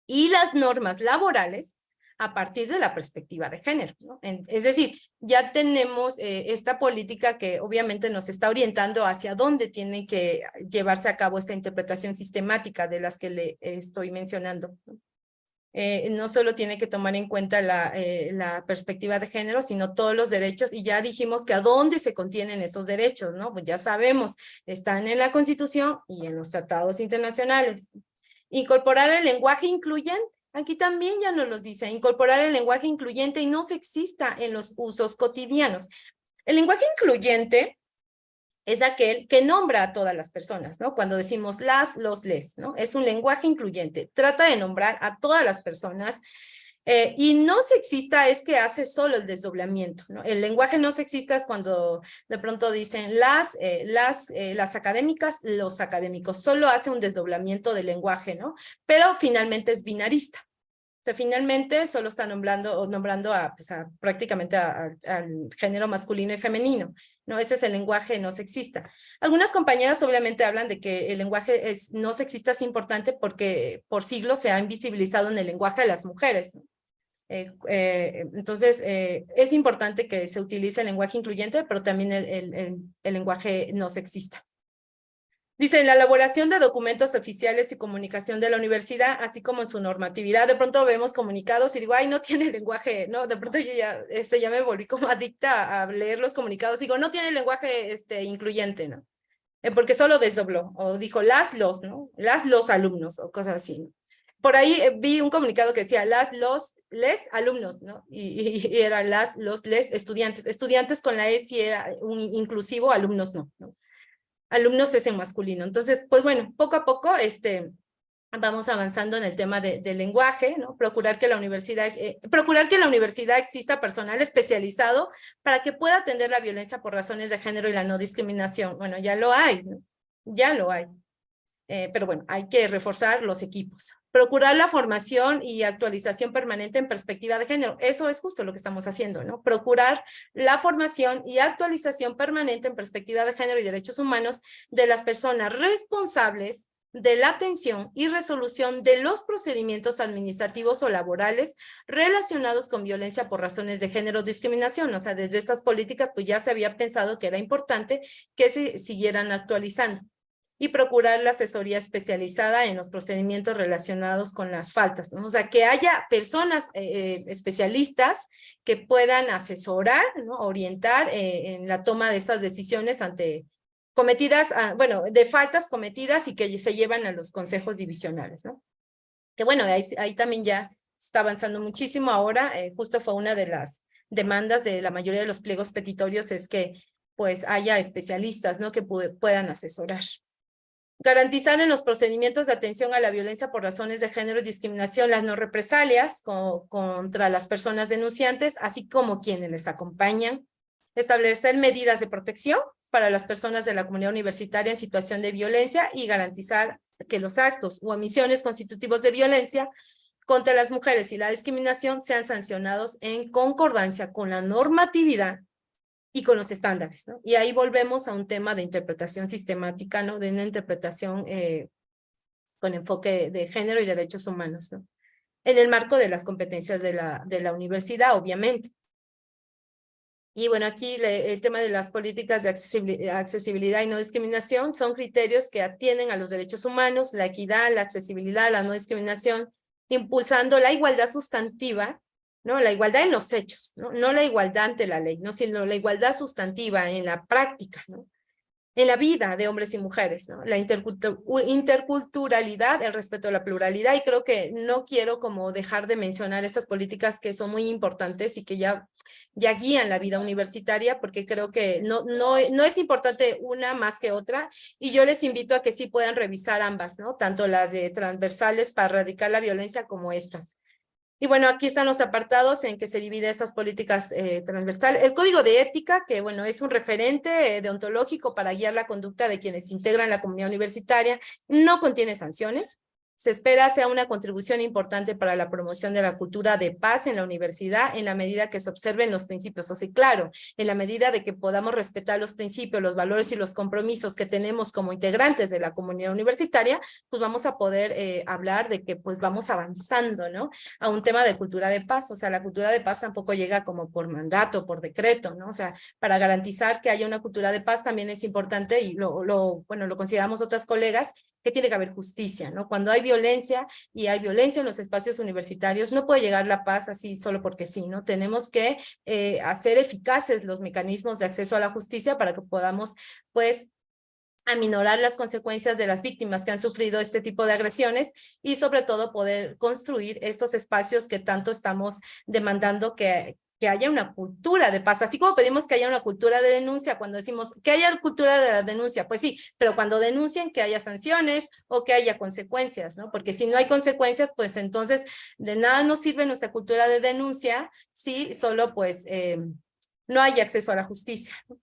[SPEAKER 1] y las normas laborales a partir de la perspectiva de género, ¿no? Es decir, ya tenemos esta política que obviamente nos está orientando hacia dónde tiene que llevarse a cabo esta interpretación sistemática de las que le estoy mencionando, ¿no? No solo tiene que tomar en cuenta la perspectiva de género, sino todos los derechos, y ya dijimos que a dónde se contienen esos derechos, ¿no? Pues ya sabemos, están en la Constitución y en los tratados internacionales. Incorporar el lenguaje incluyente, aquí también ya nos lo dice, incorporar el lenguaje incluyente y no sexista en los usos cotidianos. El lenguaje incluyente es aquel que nombra a todas las personas, ¿no? Cuando decimos las, los, les, ¿no? Es un lenguaje incluyente, trata de nombrar a todas las personas, y no sexista es que hace solo el desdoblamiento, ¿no? El lenguaje no sexista es cuando de pronto dicen las académicas, los académicos, solo hace un desdoblamiento del lenguaje, ¿no? Pero finalmente es binarista. O sea, finalmente solo está nombrando prácticamente al género masculino y femenino, ¿no? Ese es el lenguaje no sexista. Algunas compañeras obviamente hablan de que el lenguaje no sexista es importante porque por siglos se ha invisibilizado en el lenguaje de las mujeres, ¿no? Entonces, es importante que se utilice el lenguaje incluyente, pero también el lenguaje no sexista. Dice, en la elaboración de documentos oficiales y comunicación de la universidad, así como en su normatividad, de pronto vemos comunicados y digo, ay, no tiene lenguaje, ¿no? De pronto yo ya me volví como adicta a leer los comunicados, digo, no tiene lenguaje incluyente, ¿no? Porque solo desdobló, o dijo los, ¿no? Los alumnos, o cosas así, ¿no? Por ahí vi un comunicado que decía les alumnos, ¿no? Y era los, les estudiantes. Estudiantes con la S y era un inclusivo, alumnos no, ¿no? Alumnos es en masculino. Entonces, pues bueno, poco a poco vamos avanzando en el tema del lenguaje, ¿no? Procurar que la universidad exista personal especializado para que pueda atender la violencia por razones de género y la no discriminación. Bueno, ya lo hay, ¿no? Ya lo hay. Pero bueno, hay que reforzar los equipos. Procurar la formación y actualización permanente en perspectiva de género. Eso es justo lo que estamos haciendo, ¿no? Procurar la formación y actualización permanente en perspectiva de género y derechos humanos de las personas responsables de la atención y resolución de los procedimientos administrativos o laborales relacionados con violencia por razones de género o discriminación. O sea, desde estas políticas pues ya se había pensado que era importante que se siguieran actualizando. y procurar la asesoría especializada en los procedimientos relacionados con las faltas, ¿no? O sea, que haya personas especialistas que puedan asesorar, ¿no? Orientar en la toma de estas decisiones ante cometidas, bueno, de faltas cometidas y que se llevan a los consejos divisionales, ¿no? Que bueno, ahí también ya está avanzando muchísimo. Ahora, justo fue una de las demandas de la mayoría de los pliegos petitorios es que pues haya especialistas, ¿no? Que puedan asesorar. Garantizar en los procedimientos de atención a la violencia por razones de género y discriminación las no represalias contra las personas denunciantes, así como quienes les acompañan. Establecer medidas de protección para las personas de la comunidad universitaria en situación de violencia y garantizar que los actos u omisiones constitutivos de violencia contra las mujeres y la discriminación sean sancionados en concordancia con la normatividad y con los estándares, ¿no? Y ahí volvemos a un tema de interpretación sistemática, ¿no? De una interpretación con enfoque de género y derechos humanos, ¿no? En el marco de las competencias de la universidad, obviamente. Y bueno, aquí el tema de las políticas de accesibilidad y no discriminación son criterios que atienden a los derechos humanos, la equidad, la accesibilidad, la no discriminación, impulsando la igualdad sustantiva, ¿no? La igualdad en los hechos, ¿no? No la igualdad ante la ley, ¿no? Sino la igualdad sustantiva en la práctica, ¿no? En la vida de hombres y mujeres, ¿no? La interculturalidad, el respeto a la pluralidad, y creo que no quiero como dejar de mencionar estas políticas que son muy importantes y que ya guían la vida universitaria, porque creo que no es importante una más que otra, y yo les invito a que sí puedan revisar ambas, ¿no? Tanto las de transversales para erradicar la violencia como estas. Y bueno, aquí están los apartados en que se divide estas políticas transversales. El código de ética, que bueno, es un referente deontológico para guiar la conducta de quienes integran la comunidad universitaria, no contiene sanciones. Se espera sea una contribución importante para la promoción de la cultura de paz en la universidad en la medida que se observen los principios. O sea, claro, en la medida de que podamos respetar los principios, los valores y los compromisos que tenemos como integrantes de la comunidad universitaria, pues vamos a poder hablar de que pues vamos avanzando, ¿no? A un tema de cultura de paz. O sea, la cultura de paz tampoco llega como por mandato, por decreto, ¿no? O sea, para garantizar que haya una cultura de paz también es importante, y bueno, lo consideramos otras colegas, que tiene que haber justicia, ¿no? Cuando hay violencia y hay violencia en los espacios universitarios, no puede llegar la paz así solo porque sí, ¿no? Tenemos que hacer eficaces los mecanismos de acceso a la justicia para que podamos, pues, aminorar las consecuencias de las víctimas que han sufrido este tipo de agresiones y sobre todo poder construir estos espacios que tanto estamos demandando que haya una cultura de paz, así como pedimos que haya una cultura de denuncia, cuando decimos que haya cultura de la denuncia, pues sí, pero cuando denuncien que haya sanciones o que haya consecuencias, ¿no? Porque si no hay consecuencias, pues entonces de nada nos sirve nuestra cultura de denuncia si solo pues no hay acceso a la justicia, ¿no?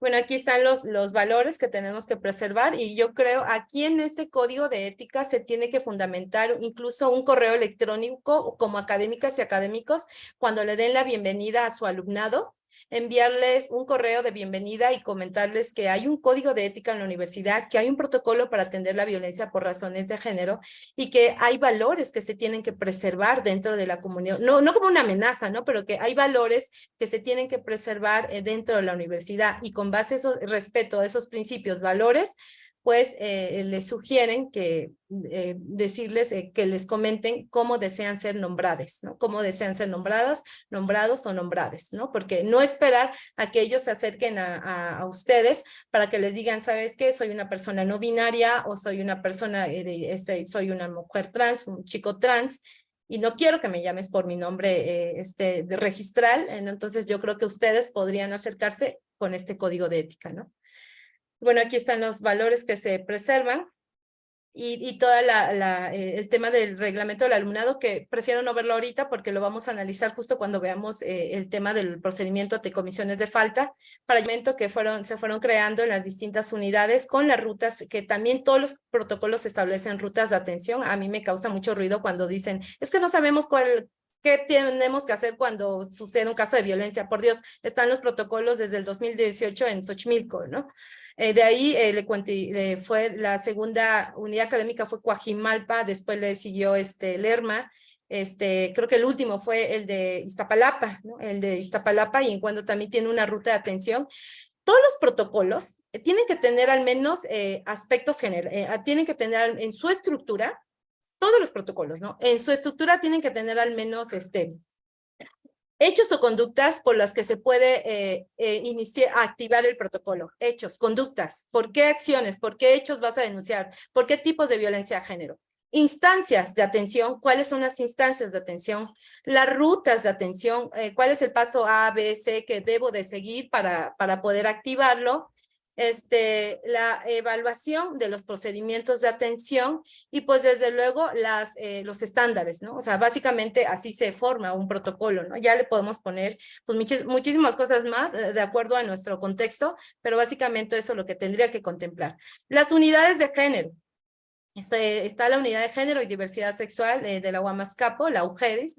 [SPEAKER 1] Bueno, aquí están los valores que tenemos que preservar, y yo creo aquí en este código de ética se tiene que fundamentar incluso un correo electrónico como académicas y académicos cuando le den la bienvenida a su alumnado, enviarles un correo de bienvenida y comentarles que hay un código de ética en la universidad, que hay un protocolo para atender la violencia por razones de género y que hay valores que se tienen que preservar dentro de la comunidad, no como una amenaza, ¿no? Pero que hay valores que se tienen que preservar dentro de la universidad, y con base a eso, respeto a esos principios, valores, pues les sugieren que decirles que les comenten cómo desean ser nombrades, ¿no? Cómo desean ser nombradas, nombrados o nombrades, ¿no? Porque no esperar a que ellos se acerquen a ustedes para que les digan, ¿sabes qué? Soy una persona no binaria, o soy una persona, soy una mujer trans, un chico trans, y no quiero que me llames por mi nombre de registral. Entonces yo creo que ustedes podrían acercarse con este código de ética, ¿no? Bueno, aquí están los valores que se preservan y todo el tema del reglamento del alumnado, que prefiero no verlo ahorita porque lo vamos a analizar justo cuando veamos el tema del procedimiento ante comisiones de falta, para el momento que se fueron creando en las distintas unidades con las rutas, que también todos los protocolos establecen rutas de atención. A mí me causa mucho ruido cuando dicen, es que no sabemos qué tenemos que hacer cuando sucede un caso de violencia. Por Dios, están los protocolos desde el 2018 en Xochimilco, ¿no? De ahí fue la segunda unidad académica fue Coajimalpa, después le siguió Lerma, creo que el último fue el de Iztapalapa, ¿no? El de Iztapalapa, y en cuanto también tiene una ruta de atención. todos los protocolos tienen que tener al menos aspectos generales, tienen que tener en su estructura, todos los protocolos, ¿no? En su estructura tienen que tener al menos hechos o conductas por las que se puede activar el protocolo. Hechos, conductas. ¿Por qué acciones? ¿Por qué hechos vas a denunciar? ¿Por qué tipos de violencia de género? Instancias de atención. ¿Cuáles son las instancias de atención? Las rutas de atención. ¿Cuál es el paso A, B, C que debo de seguir para poder activarlo? La evaluación de los procedimientos de atención y pues desde luego los estándares, ¿no? O sea, básicamente así se forma un protocolo, ¿no? Ya le podemos poner pues muchísimas cosas más de acuerdo a nuestro contexto, pero básicamente eso es lo que tendría que contemplar. Las unidades de género. Está la unidad de género y diversidad sexual de la UAMASCAPO, la UGEDIS.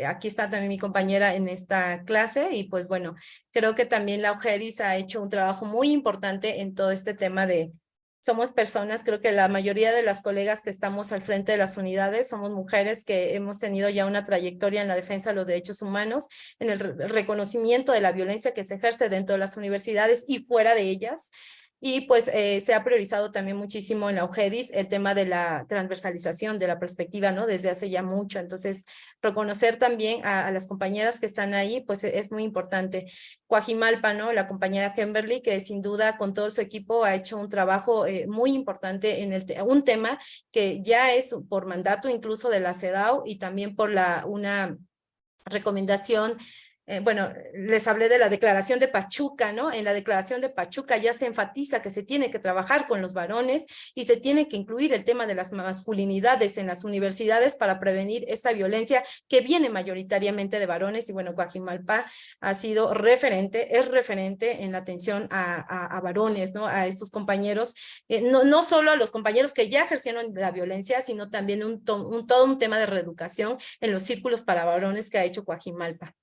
[SPEAKER 1] Aquí está también mi compañera en esta clase y pues bueno, creo que también la UGEDIS ha hecho un trabajo muy importante en todo este tema de somos personas, creo que la mayoría de las colegas que estamos al frente de las unidades somos mujeres que hemos tenido ya una trayectoria en la defensa de los derechos humanos, en el reconocimiento de la violencia que se ejerce dentro de las universidades y fuera de ellas. Y pues se ha priorizado también muchísimo en la UGEDIS el tema de la transversalización de la perspectiva, ¿no? Desde hace ya mucho. Entonces, reconocer también a las compañeras que están ahí, pues es muy importante. Coajimalpa, ¿no? La compañera Kimberly, que sin duda con todo su equipo ha hecho un trabajo muy importante en un tema que ya es por mandato incluso de la CEDAW y también por una recomendación. Bueno, les hablé de la Declaración de Pachuca, ¿no? En la Declaración de Pachuca ya se enfatiza que se tiene que trabajar con los varones y se tiene que incluir el tema de las masculinidades en las universidades para prevenir esta violencia que viene mayoritariamente de varones. Y bueno, Coajimalpa ha sido referente, es referente en la atención a varones, ¿no? A estos compañeros, no solo a los compañeros que ya ejercieron la violencia, sino también todo un tema de reeducación en los círculos para varones que ha hecho Coajimalpa.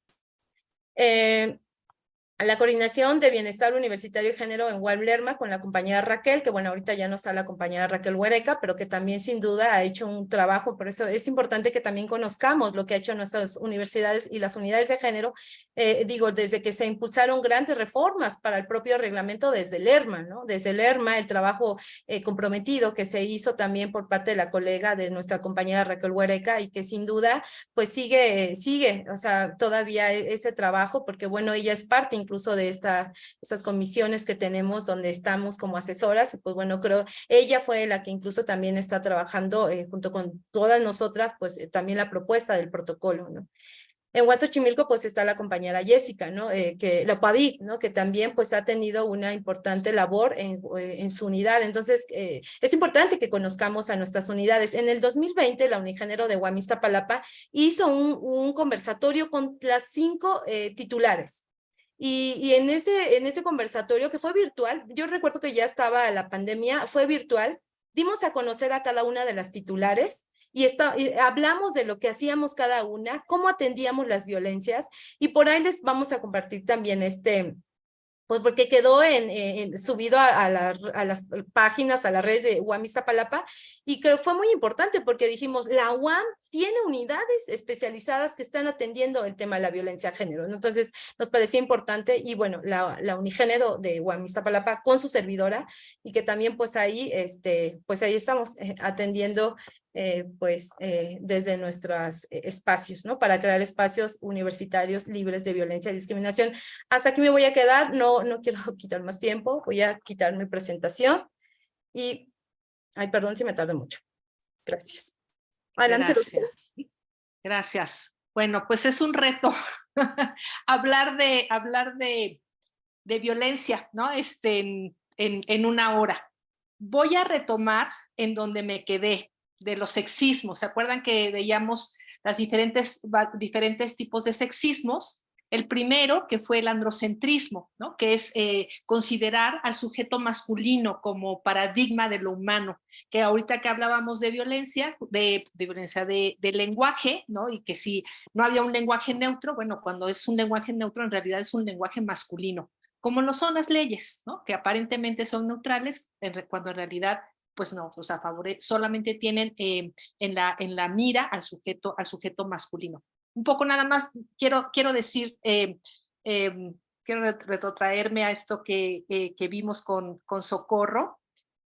[SPEAKER 1] La coordinación de bienestar universitario y género en UAM Lerma con la compañera Raquel, que bueno, ahorita ya no está la compañera Raquel Huereca, pero que también sin duda ha hecho un trabajo, por eso es importante que también conozcamos lo que ha hecho nuestras universidades y las unidades de género, desde que se impulsaron grandes reformas para el propio reglamento desde Lerma, ¿no? Desde Lerma, el trabajo comprometido que se hizo también por parte de la colega de nuestra compañera Raquel Huereca y que sin duda pues sigue, o sea, todavía ese trabajo, porque bueno, ella es parte incluso de estas comisiones que tenemos donde estamos como asesoras, y pues bueno, creo, ella fue la que incluso también está trabajando junto con todas nosotras, pues también la propuesta del protocolo, ¿no? En Huachochimilco pues está la compañera Jessica, ¿no? La PAVIC, ¿no? Que también pues ha tenido una importante labor en su unidad. Entonces es importante que conozcamos a nuestras unidades. En el 2020 la Unigénero de UAM Iztapalapa hizo un conversatorio con las 5 titulares. Y en ese conversatorio que fue virtual, yo recuerdo que ya estaba la pandemia, fue virtual, dimos a conocer a cada una de las titulares y hablamos de lo que hacíamos cada una, cómo atendíamos las violencias y por ahí les vamos a compartir también pues porque quedó subido a las páginas, a las redes de UAM Iztapalapa, y creo que fue muy importante porque dijimos, la UAM tiene unidades especializadas que están atendiendo el tema de la violencia de género, ¿no? Entonces nos parecía importante, y bueno, la Unigénero de UAM Iztapalapa con su servidora, y que también pues ahí estamos atendiendo desde nuestros espacios, ¿no? Para crear espacios universitarios libres de violencia y discriminación. Hasta aquí me voy a quedar, no quiero quitar más tiempo, voy a quitar mi presentación y, ay, perdón si me tardo mucho. Gracias. Adelante, doctora.
[SPEAKER 2] Gracias. Gracias. Bueno, pues es un reto hablar de violencia, ¿no? En una hora. Voy a retomar en donde me quedé, de los sexismos. ¿Se acuerdan que veíamos las diferentes tipos de sexismos? El primero, que fue el androcentrismo, ¿no? Que es considerar al sujeto masculino como paradigma de lo humano, que ahorita que hablábamos de violencia, de lenguaje, ¿no? Y que si no había un lenguaje neutro, bueno, cuando es un lenguaje neutro en realidad es un lenguaje masculino, como lo son las leyes, ¿no? Que aparentemente son neutrales, cuando en realidad pues no, o sea, solamente tienen en la mira al sujeto masculino. Un poco nada más quiero decir que quiero retrotraerme a esto que vimos con Socorro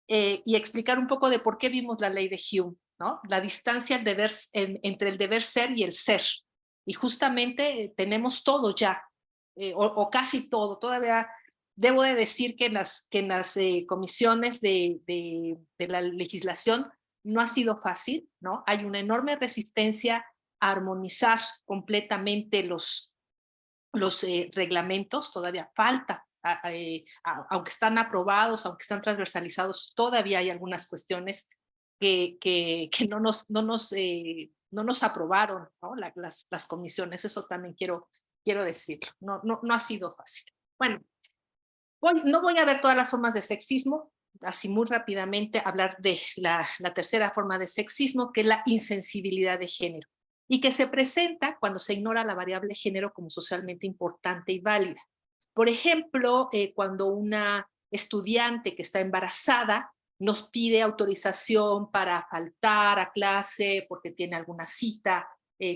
[SPEAKER 2] y explicar un poco de por qué vimos la ley de Hume, ¿no? La distancia entre el deber ser y el ser. Y justamente tenemos todo ya, o casi todo. Todavía debo de decir que en las comisiones de la legislación no ha sido fácil, ¿no? Hay una enorme resistencia a armonizar completamente los reglamentos, todavía falta, aunque están aprobados, aunque están transversalizados, todavía hay algunas cuestiones que no nos aprobaron, ¿no? Las comisiones, eso también quiero decirlo, no ha sido fácil. Bueno, no voy a ver todas las formas de sexismo, así muy rápidamente hablar de la tercera forma de sexismo, que es la insensibilidad de género, y que se presenta cuando se ignora la variable género como socialmente importante y válida. Por ejemplo, cuando una estudiante que está embarazada nos pide autorización para faltar a clase porque tiene alguna cita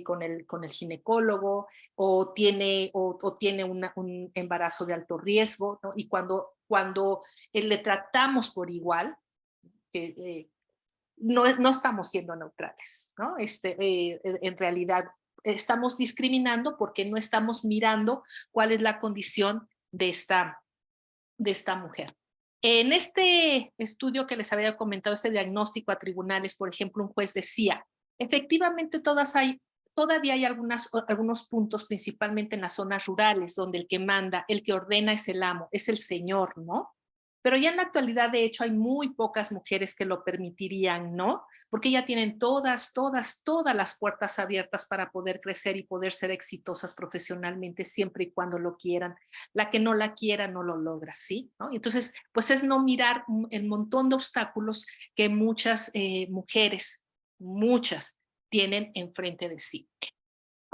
[SPEAKER 2] con el ginecólogo o tiene un embarazo de alto riesgo, ¿no? Y cuando le tratamos por igual, no estamos siendo neutrales, ¿no? En realidad estamos discriminando porque no estamos mirando cuál es la condición de esta mujer. En este estudio que les había comentado, este diagnóstico a tribunales, por ejemplo, un juez decía, efectivamente todavía hay algunos puntos, principalmente en las zonas rurales, donde el que manda, el que ordena es el amo, es el señor, ¿no? Pero ya en la actualidad, de hecho, hay muy pocas mujeres que lo permitirían, ¿no? Porque ya tienen todas las puertas abiertas para poder crecer y poder ser exitosas profesionalmente siempre y cuando lo quieran. La que no la quiera no lo logra, ¿sí? ¿No? Entonces, pues es no mirar el montón de obstáculos que muchas muchas tienen enfrente de sí.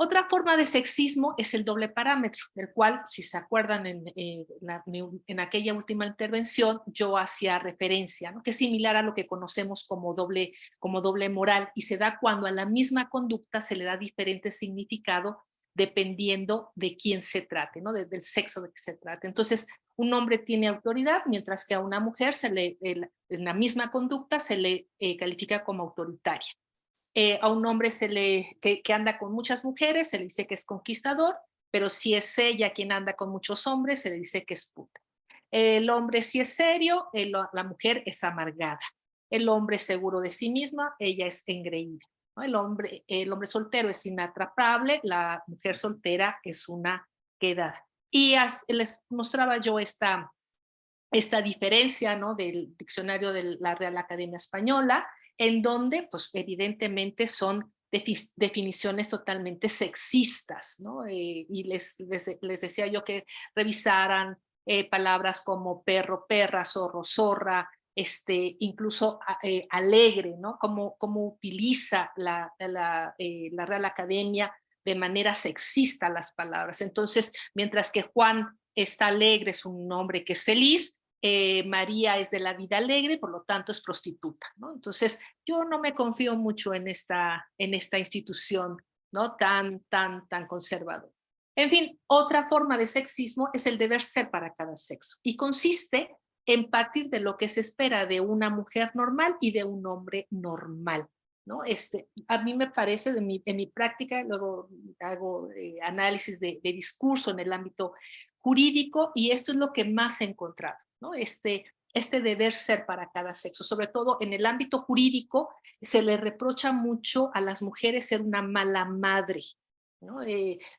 [SPEAKER 2] Otra forma de sexismo es el doble parámetro, del cual, si se acuerdan en aquella última intervención, yo hacía referencia, ¿no? Que es similar a lo que conocemos como doble moral, y se da cuando a la misma conducta se le da diferente significado dependiendo de quién se trate, ¿no? Del sexo de que se trate. Entonces, un hombre tiene autoridad, mientras que a una mujer en la misma conducta se le califica como autoritaria. A un hombre que anda con muchas mujeres se le dice que es conquistador, pero si es ella quien anda con muchos hombres, se le dice que es puta. El hombre si es serio, la mujer es amargada. El hombre es seguro de sí misma, ella es engreída, ¿no? El hombre soltero es inatrapable, la mujer soltera es una quedada. Y les mostraba yo esta diferencia, ¿no? Del diccionario de la Real Academia Española, en donde, pues, evidentemente son definiciones totalmente sexistas, ¿no? Y les decía yo que revisaran palabras como perro, perra, zorro, zorra, incluso alegre, ¿no? Cómo utiliza la Real Academia de manera sexista las palabras. Entonces, mientras que Juan está alegre, es un hombre que es feliz, María es de la vida alegre, por lo tanto es prostituta, ¿no? Entonces, yo no me confío mucho en esta institución, ¿no? Tan conservadora. En fin, otra forma de sexismo es el deber ser para cada sexo y consiste en partir de lo que se espera de una mujer normal y de un hombre normal, ¿no? A mí me parece, en mi práctica, luego hago análisis de discurso en el ámbito jurídico, y esto es lo que más he encontrado, ¿no? Este deber ser para cada sexo, sobre todo en el ámbito jurídico, se le reprocha mucho a las mujeres ser una mala madre, ¿no?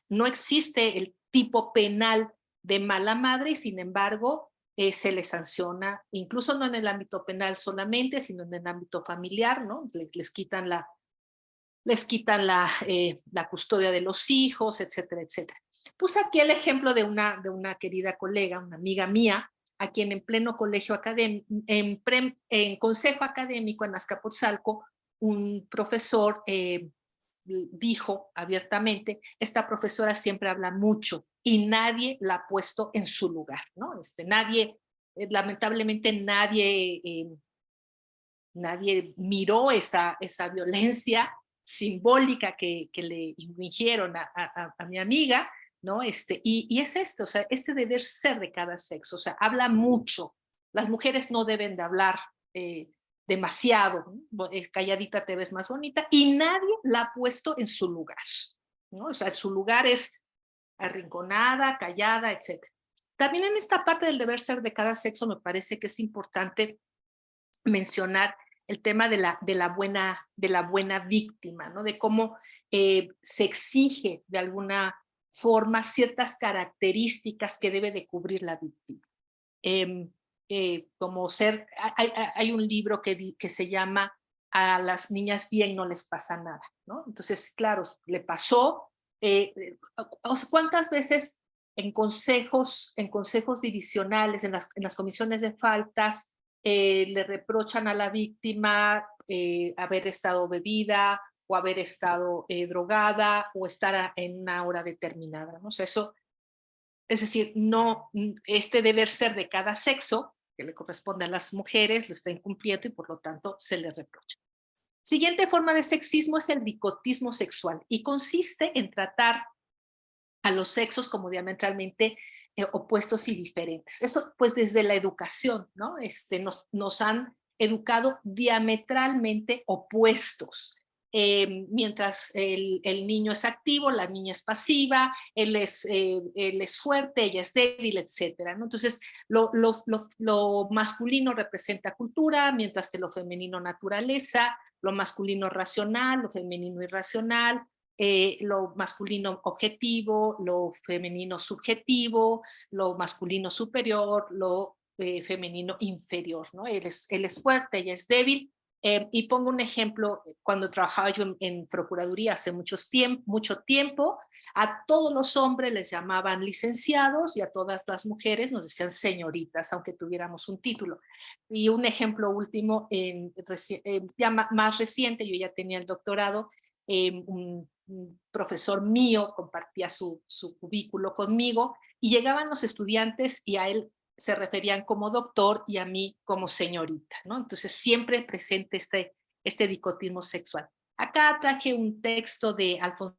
[SPEAKER 2] No existe el tipo penal de mala madre y sin embargo se les sanciona, incluso no en el ámbito penal solamente, sino en el ámbito familiar, ¿no? Les quitan la custodia de los hijos, etcétera, etcétera. Puse aquí el ejemplo de una querida colega, una amiga mía, a quien en pleno colegio académico, en consejo académico en Azcapotzalco, un profesor dijo abiertamente, esta profesora siempre habla mucho y nadie la ha puesto en su lugar, ¿no? Lamentablemente nadie miró esa violencia simbólica que le infligieron a mi amiga, ¿no? Y es esto, o sea, este deber ser de cada sexo, o sea, habla mucho. Las mujeres no deben de hablar demasiado, ¿no? Calladita te ves más bonita, y nadie la ha puesto en su lugar, ¿no? O sea, su lugar es arrinconada, callada, etcétera. También en esta parte del deber ser de cada sexo me parece que es importante mencionar el tema de la buena víctima, ¿no? De cómo se exige de alguna forma ciertas características que debe de cubrir la víctima. Eh, como ser, hay un libro que se llama A las niñas bien no les pasa nada, ¿no? Entonces, claro, le pasó, o sea, ¿cuántas veces en consejos divisionales, en las comisiones de faltas, le reprochan a la víctima haber estado bebida o haber estado drogada o estar en una hora determinada, ¿no? O sea, eso, es decir, no, este deber ser de cada sexo, que le corresponde a las mujeres, lo está incumpliendo y por lo tanto se le reprocha. Siguiente forma de sexismo es el dicotismo sexual y consiste en tratar a los sexos como diametralmente opuestos y diferentes. Eso pues desde la educación, ¿no? Nos han educado diametralmente opuestos. Mientras el niño es activo, la niña es pasiva, él es fuerte, ella es débil, etcétera, ¿no? Entonces, lo masculino representa cultura, mientras que lo femenino naturaleza, lo masculino racional, lo femenino irracional, lo masculino objetivo, lo femenino subjetivo, lo masculino superior, lo femenino inferior, ¿no? Él es fuerte, ella es débil. Y pongo un ejemplo, cuando trabajaba yo en Procuraduría hace mucho tiempo, a todos los hombres les llamaban licenciados y a todas las mujeres nos decían señoritas, aunque tuviéramos un título. Y un ejemplo último, ya más reciente, yo ya tenía el doctorado, un profesor mío compartía su cubículo conmigo y llegaban los estudiantes y a él se referían como doctor y a mí como señorita, ¿no? Entonces siempre presente este dicotismo sexual. Acá traje un texto de Alfonso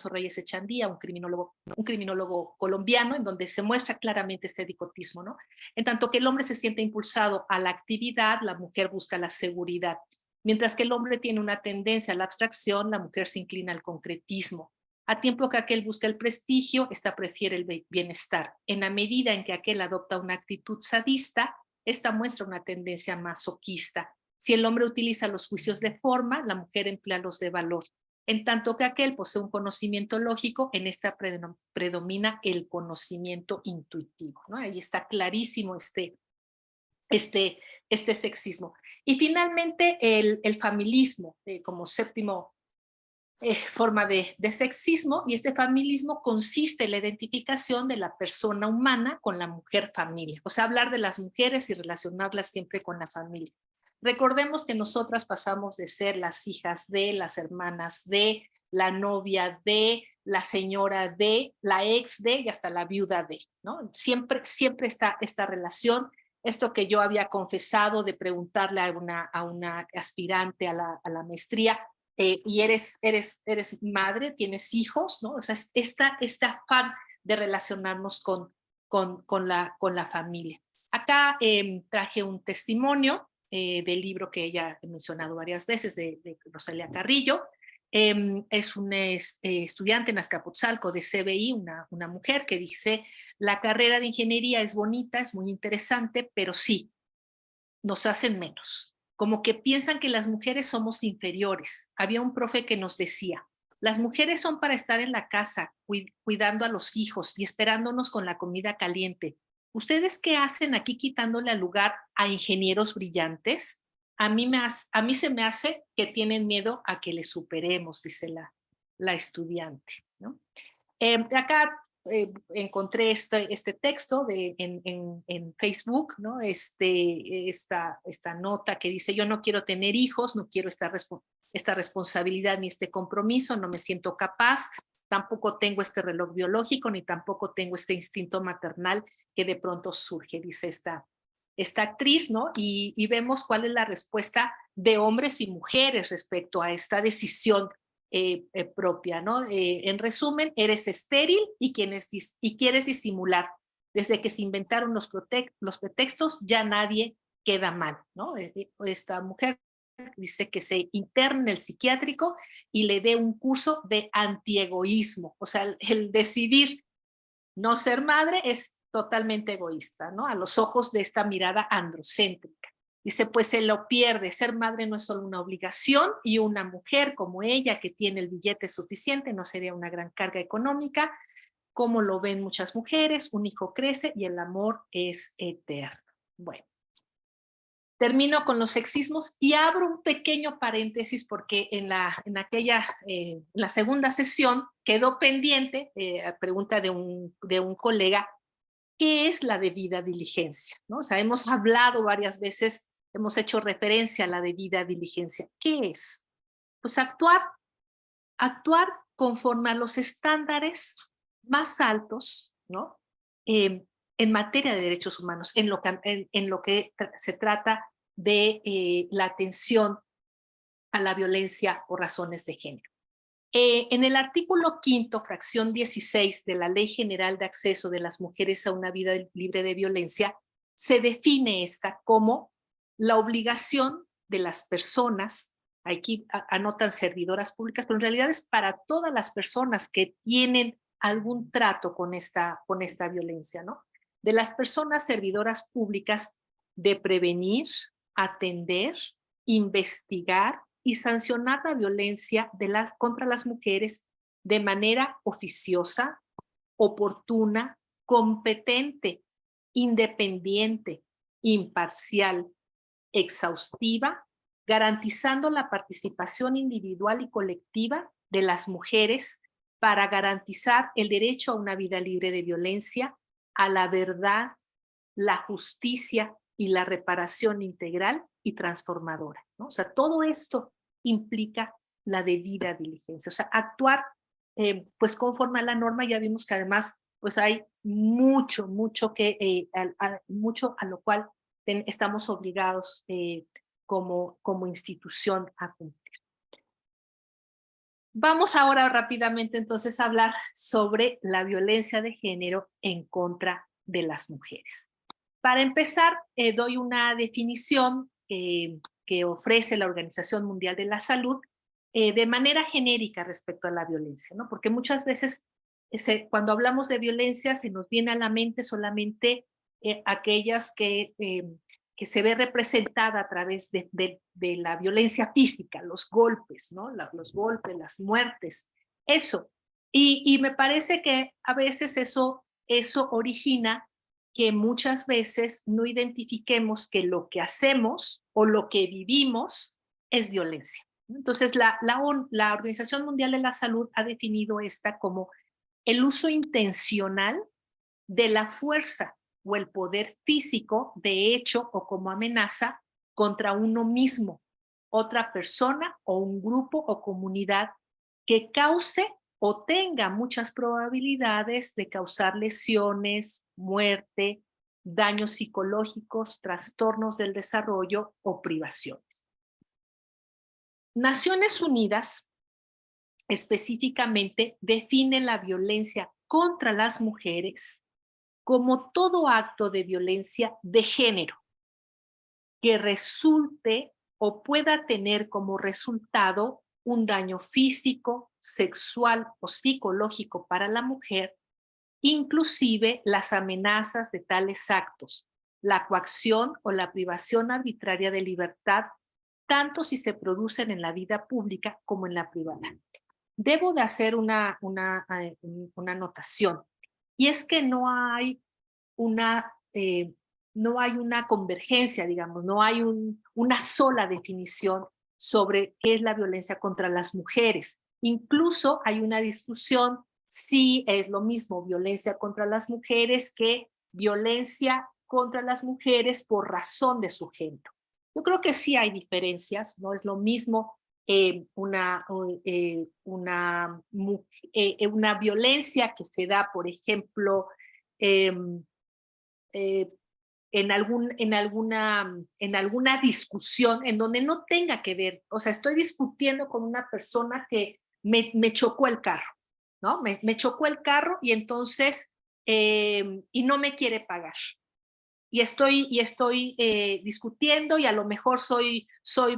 [SPEAKER 2] Reyes Echandía, un criminólogo colombiano, en donde se muestra claramente este dicotismo, ¿no? En tanto que el hombre se siente impulsado a la actividad, la mujer busca la seguridad. Mientras que el hombre tiene una tendencia a la abstracción, la mujer se inclina al concretismo. A tiempo que aquel busca el prestigio, esta prefiere el bienestar. En la medida en que aquel adopta una actitud sadista, esta muestra una tendencia masoquista. Si el hombre utiliza los juicios de forma, la mujer emplea los de valor. En tanto que aquel posee un conocimiento lógico, en esta predomina el conocimiento intuitivo, ¿no? Ahí está clarísimo este sexismo. Y finalmente el familismo, como séptimo forma de sexismo, y este familismo consiste en la identificación de la persona humana con la mujer familia, o sea, hablar de las mujeres y relacionarlas siempre con la familia. Recordemos que nosotras pasamos de ser las hijas de, las hermanas de, la novia de, la señora de, la ex de y hasta la viuda de, ¿no? Siempre está esta relación. Esto que yo había confesado de preguntarle a una aspirante a la maestría, y eres madre, tienes hijos, ¿no? O sea, este afán de relacionarnos con la familia. Acá traje un testimonio del libro que ella he mencionado varias veces, de Rosalía Carrillo. Es una estudiante en Azcapotzalco de CBI, una mujer que dice, la carrera de ingeniería es bonita, es muy interesante, pero sí, nos hacen menos. Como que piensan que las mujeres somos inferiores. Había un profe que nos decía, las mujeres son para estar en la casa, cuidando a los hijos y esperándonos con la comida caliente. ¿Ustedes qué hacen aquí quitándole al lugar a ingenieros brillantes? A mí se me hace que tienen miedo a que les superemos, dice la estudiante, ¿no? Acá encontré este texto en Facebook, ¿no? Esta nota que dice, yo no quiero tener hijos, no quiero esta responsabilidad ni este compromiso, no me siento capaz, tampoco tengo este reloj biológico, ni tampoco tengo este instinto maternal que de pronto surge, dice esta actriz, ¿no? Y vemos cuál es la respuesta de hombres y mujeres respecto a esta decisión propia, ¿no? En resumen, eres estéril y quieres disimular. Desde que se inventaron los pretextos, ya nadie queda mal, ¿no? Esta mujer dice que se interne en el psiquiátrico y le dé un curso de antiegoísmo. O sea, el decidir no ser madre es totalmente egoísta, ¿no? A los ojos de esta mirada androcéntrica. Dice, pues se lo pierde. Ser madre no es solo una obligación y una mujer como ella que tiene el billete suficiente no sería una gran carga económica, como lo ven muchas mujeres. Un hijo crece y el amor es eterno. Bueno. Termino con los sexismos y abro un pequeño paréntesis porque en la segunda sesión quedó pendiente, a pregunta de un colega, ¿qué es la debida diligencia? ¿No? O sea, hemos hablado varias veces, hemos hecho referencia a la debida diligencia. ¿Qué es? Pues actuar conforme a los estándares más altos, ¿no? En materia de derechos humanos, en lo que se trata de la atención a la violencia por razones de género. En el artículo 5º, fracción 16 de la Ley General de Acceso de las Mujeres a una Vida Libre de Violencia, se define esta como la obligación de las personas, aquí anotan servidoras públicas, pero en realidad es para todas las personas que tienen algún trato con esta violencia, ¿no? De las personas servidoras públicas de prevenir, atender, investigar y sancionar la violencia contra las mujeres de manera oficiosa, oportuna, competente, independiente, imparcial, exhaustiva, garantizando la participación individual y colectiva de las mujeres para garantizar el derecho a una vida libre de violencia, a la verdad, la justicia y la reparación integral y transformadora, ¿no? O sea, todo esto implica la debida diligencia, o sea, actuar pues conforme a la norma. Ya vimos que además pues hay mucho a lo cual estamos obligados como institución a cumplir. Vamos ahora rápidamente entonces a hablar sobre la violencia de género en contra de las mujeres. Para empezar, doy una definición que ofrece la Organización Mundial de la Salud de manera genérica respecto a la violencia, ¿no? Porque muchas veces cuando hablamos de violencia se nos viene a la mente solamente aquellas que se ve representada a través de la violencia física, los golpes, ¿no? Los golpes, las muertes, eso. Y me parece que a veces eso origina que muchas veces no identifiquemos que lo que hacemos o lo que vivimos es violencia. Entonces, la Organización Mundial de la Salud ha definido esta como el uso intencional de la fuerza o el poder físico de hecho o como amenaza contra uno mismo, otra persona o un grupo o comunidad que cause o tenga muchas probabilidades de causar lesiones, muerte, daños psicológicos, trastornos del desarrollo o privaciones. Naciones Unidas específicamente define la violencia contra las mujeres como todo acto de violencia de género que resulte o pueda tener como resultado un daño físico, sexual o psicológico para la mujer, inclusive las amenazas de tales actos, la coacción o la privación arbitraria de libertad, tanto si se producen en la vida pública como en la privada. Debo de hacer una anotación, y es que no hay una convergencia, digamos, no hay una sola definición sobre qué es la violencia contra las mujeres. Incluso hay una discusión si es lo mismo violencia contra las mujeres que violencia contra las mujeres por razón de su género. Yo creo que sí hay diferencias, no es lo mismo una violencia que se da, por ejemplo, en alguna discusión en donde no tenga que ver, o sea, estoy discutiendo con una persona que me chocó el carro, ¿no? Me chocó el carro y entonces, y no me quiere pagar. Y estoy discutiendo y a lo mejor soy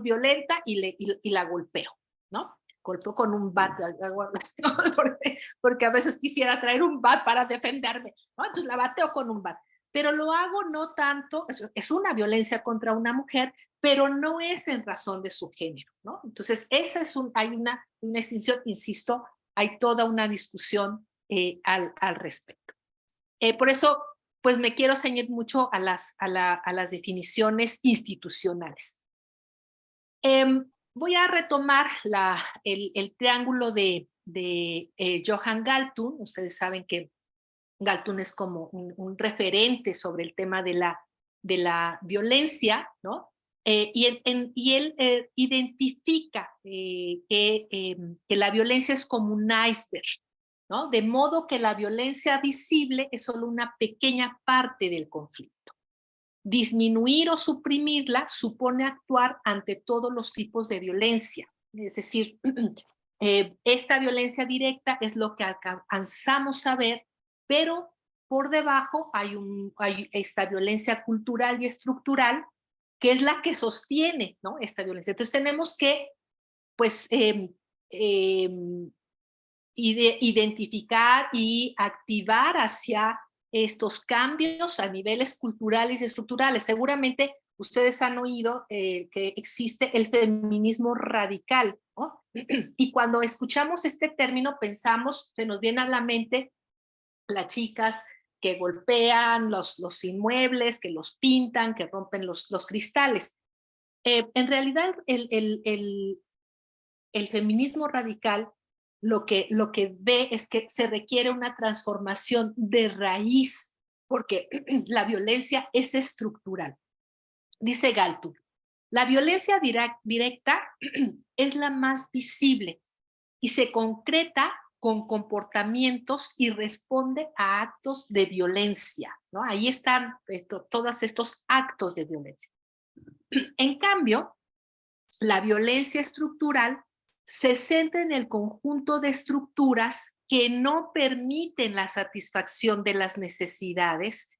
[SPEAKER 2] violenta y la golpeo, ¿no? Golpeo con un bat, porque a veces quisiera traer un bat para defenderme, ¿no? Entonces la bateo con un bat. Pero lo hago no tanto, es una violencia contra una mujer, pero no es en razón de su género, ¿no? Entonces, hay una distinción, insisto, hay toda una discusión al respecto. Por eso, pues me quiero ceñir mucho a las definiciones institucionales. Voy a retomar el triángulo de Johan Galtung. Ustedes saben que Galtung es como un referente sobre el tema de la violencia, ¿no? Y él identifica que la violencia es como un iceberg, ¿no? De modo que la violencia visible es solo una pequeña parte del conflicto. Disminuir o suprimirla supone actuar ante todos los tipos de violencia. Es decir, esta violencia directa es lo que alcanzamos a ver, pero por debajo hay esta violencia cultural y estructural, que es la que sostiene, ¿no?, esta violencia. Entonces tenemos que, pues, identificar y activar hacia estos cambios a niveles culturales y estructurales. Seguramente ustedes han oído que existe el feminismo radical, ¿no? Y cuando escuchamos este término pensamos, se nos viene a la mente las chicas que golpean los inmuebles, que los pintan, que rompen los cristales. En realidad, el feminismo radical lo que ve es que se requiere una transformación de raíz, porque la violencia es estructural. Dice Galtung, la violencia directa es la más visible y se concreta con comportamientos y responde a actos de violencia, ¿no? Ahí están todos estos actos de violencia. En cambio, la violencia estructural se centra en el conjunto de estructuras que no permiten la satisfacción de las necesidades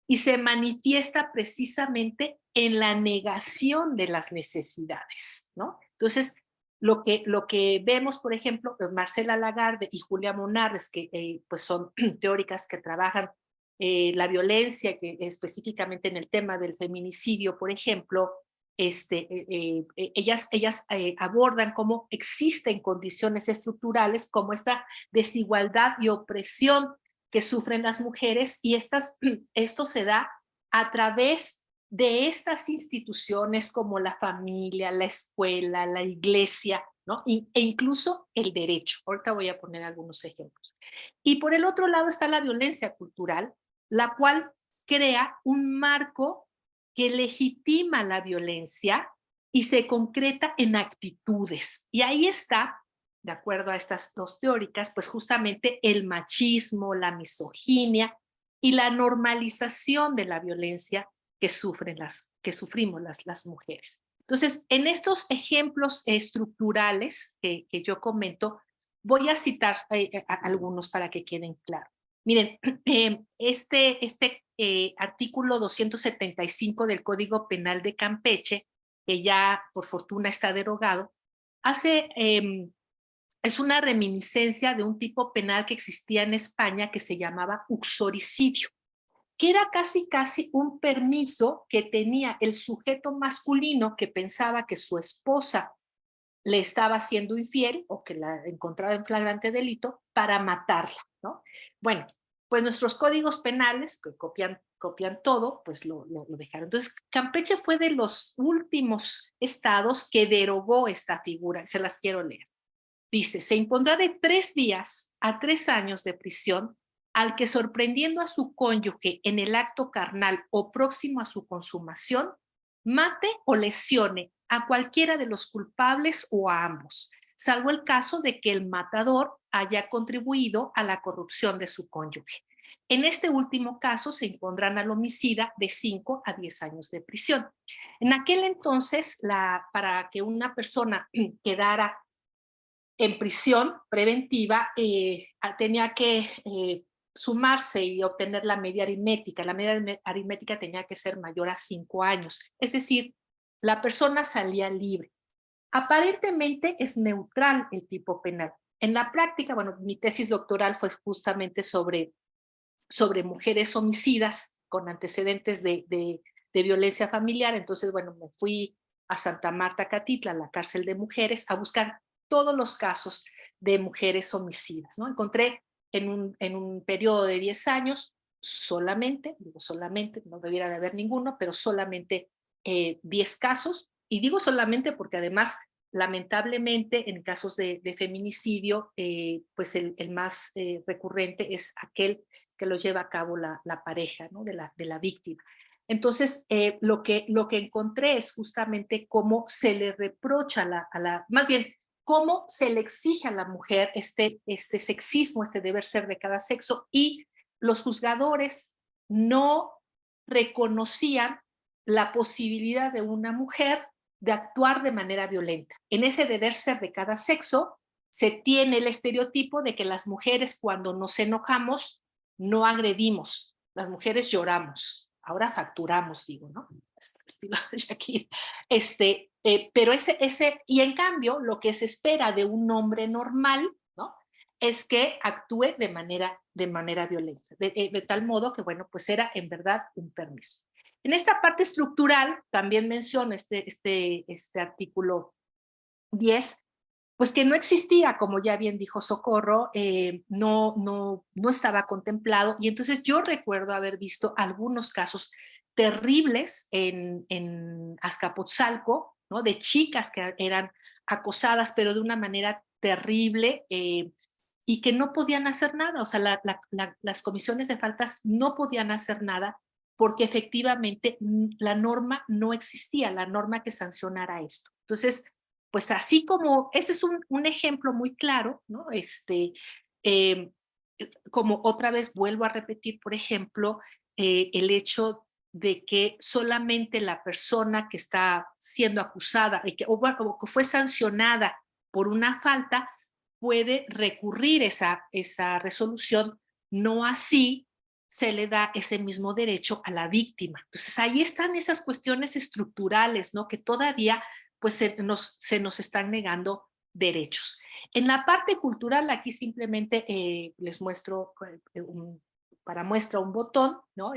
[SPEAKER 2] y se manifiesta precisamente en la negación de las necesidades, ¿no? Entonces, lo que vemos, por ejemplo, Marcela Lagarde y Julia Monarres, que pues son teóricas que trabajan la violencia, que específicamente en el tema del feminicidio, por ejemplo, ellas abordan cómo existen condiciones estructurales como esta desigualdad y opresión que sufren las mujeres, y esto se da a través de estas instituciones como la familia, la escuela, la iglesia, ¿no? E incluso el derecho. Ahorita voy a poner algunos ejemplos. Y por el otro lado está la violencia cultural, la cual crea un marco que legitima la violencia y se concreta en actitudes. Y ahí está, de acuerdo a estas dos teóricas, pues justamente el machismo, la misoginia y la normalización de la violencia que sufrimos las mujeres. Entonces, en estos ejemplos estructurales que yo comento, voy a citar algunos para que queden claros. Miren, este artículo 275 del Código Penal de Campeche, que ya por fortuna está derogado, es una reminiscencia de un tipo penal que existía en España que se llamaba uxoricidio, que era casi un permiso que tenía el sujeto masculino que pensaba que su esposa le estaba siendo infiel o que la encontraba en flagrante delito para matarla, ¿no? Bueno, pues nuestros códigos penales, que copian todo, pues lo dejaron. Entonces, Campeche fue de los últimos estados que derogó esta figura, se las quiero leer. Dice, se impondrá de 3 días a 3 años de prisión al que, sorprendiendo a su cónyuge en el acto carnal o próximo a su consumación, mate o lesione a cualquiera de los culpables o a ambos, salvo el caso de que el matador haya contribuido a la corrupción de su cónyuge. En este último caso se impondrán al homicida de 5 a 10 años de prisión. En aquel entonces, para que una persona quedara en prisión preventiva, tenía que sumarse y obtener la media aritmética. La media aritmética tenía que ser mayor a 5 años. Es decir, la persona salía libre. Aparentemente es neutral el tipo penal. En la práctica, bueno, mi tesis doctoral fue justamente sobre mujeres homicidas con antecedentes de violencia familiar. Entonces, bueno, me fui a Santa Marta, Catitla, la cárcel de mujeres, a buscar todos los casos de mujeres homicidas, ¿no? Encontré en un periodo de 10 años solamente, digo solamente, no debiera de haber ninguno, pero solamente 10 casos, y digo solamente porque además, lamentablemente, en casos de feminicidio, pues el más recurrente es aquel que lo lleva a cabo la pareja, ¿no? de la víctima. Entonces, lo que encontré es justamente cómo se le reprocha más bien, cómo se le exige a la mujer este sexismo, este deber ser de cada sexo, y los juzgadores no reconocían la posibilidad de una mujer de actuar de manera violenta. En ese deber ser de cada sexo se tiene el estereotipo de que las mujeres, cuando nos enojamos, no agredimos, las mujeres lloramos, ahora facturamos, digo, ¿no? Estilo de Shakira. Pero y en cambio, lo que se espera de un hombre normal, ¿no? Es que actúe de manera violenta, de tal modo que, bueno, pues era en verdad un permiso. En esta parte estructural, también menciono este artículo 10, pues que no existía, como ya bien dijo Socorro, no estaba contemplado, y entonces yo recuerdo haber visto algunos casos terribles en Azcapotzalco, ¿no? De chicas que eran acosadas, pero de una manera terrible, y que no podían hacer nada, o sea, las comisiones de faltas no podían hacer nada porque efectivamente la norma no existía, la norma que sancionara esto. Entonces, pues así como, ese es un ejemplo muy claro, ¿no? Eh, como otra vez vuelvo a repetir, por ejemplo, el hecho de que solamente la persona que está siendo acusada o que fue sancionada por una falta puede recurrir esa resolución, no así se le da ese mismo derecho a la víctima. Entonces ahí están esas cuestiones estructurales, ¿no? Que todavía pues se nos están negando derechos. En la parte cultural, aquí simplemente les muestro para muestra un botón, ¿no?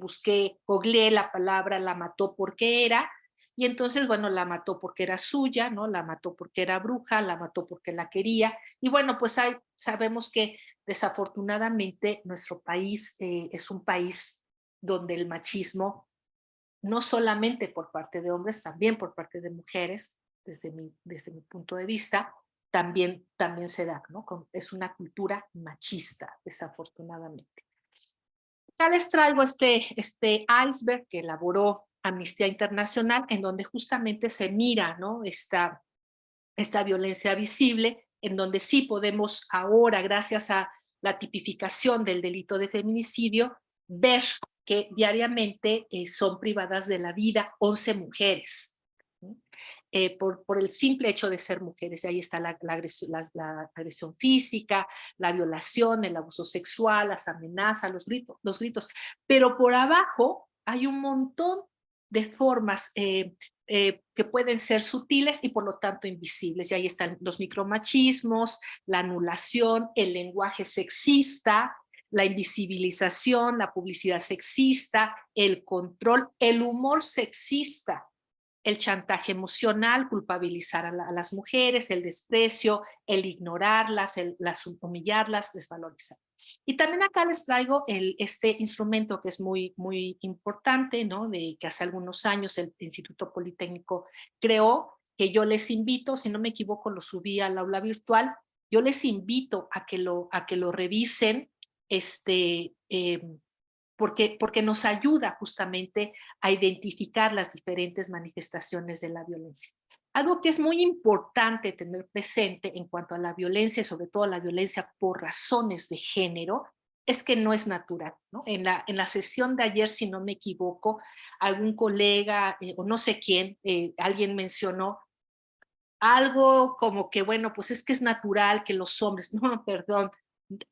[SPEAKER 2] Busqué, googleé la palabra, la mató porque era, y entonces, bueno, la mató porque era suya, ¿no? La mató porque era bruja, la mató porque la quería, y bueno, pues sabemos que desafortunadamente nuestro país es un país donde el machismo, no solamente por parte de hombres, también por parte de mujeres, desde mi punto de vista, también se da, ¿no? Es una cultura machista, desafortunadamente. Acá les traigo este iceberg que elaboró Amnistía Internacional, en donde justamente se mira, ¿no? esta violencia visible, en donde sí podemos ahora, gracias a la tipificación del delito de feminicidio, ver que diariamente son privadas de la vida 11 mujeres, ¿sí? Por el simple hecho de ser mujeres. Y ahí está la agresión física, la violación, el abuso sexual, las amenazas, los gritos. Pero por abajo hay un montón de formas que pueden ser sutiles y por lo tanto invisibles. Y ahí están los micromachismos, la anulación, el lenguaje sexista, la invisibilización, la publicidad sexista, el control, el humor sexista, el chantaje emocional, culpabilizar a las mujeres, el desprecio, el ignorarlas, las humillarlas, desvalorizar. Y también acá les traigo este instrumento que es muy, muy importante, ¿no? Que hace algunos años el Instituto Politécnico creó, que yo les invito, si no me equivoco, lo subí al aula virtual, yo les invito a que lo revisen, porque nos ayuda justamente a identificar las diferentes manifestaciones de la violencia. Algo que es muy importante tener presente en cuanto a la violencia, sobre todo la violencia por razones de género, es que no es natural, ¿no? En la sesión de ayer, si no me equivoco, algún colega o no sé quién, alguien mencionó algo como que, bueno, pues es que es natural que los hombres, no, perdón,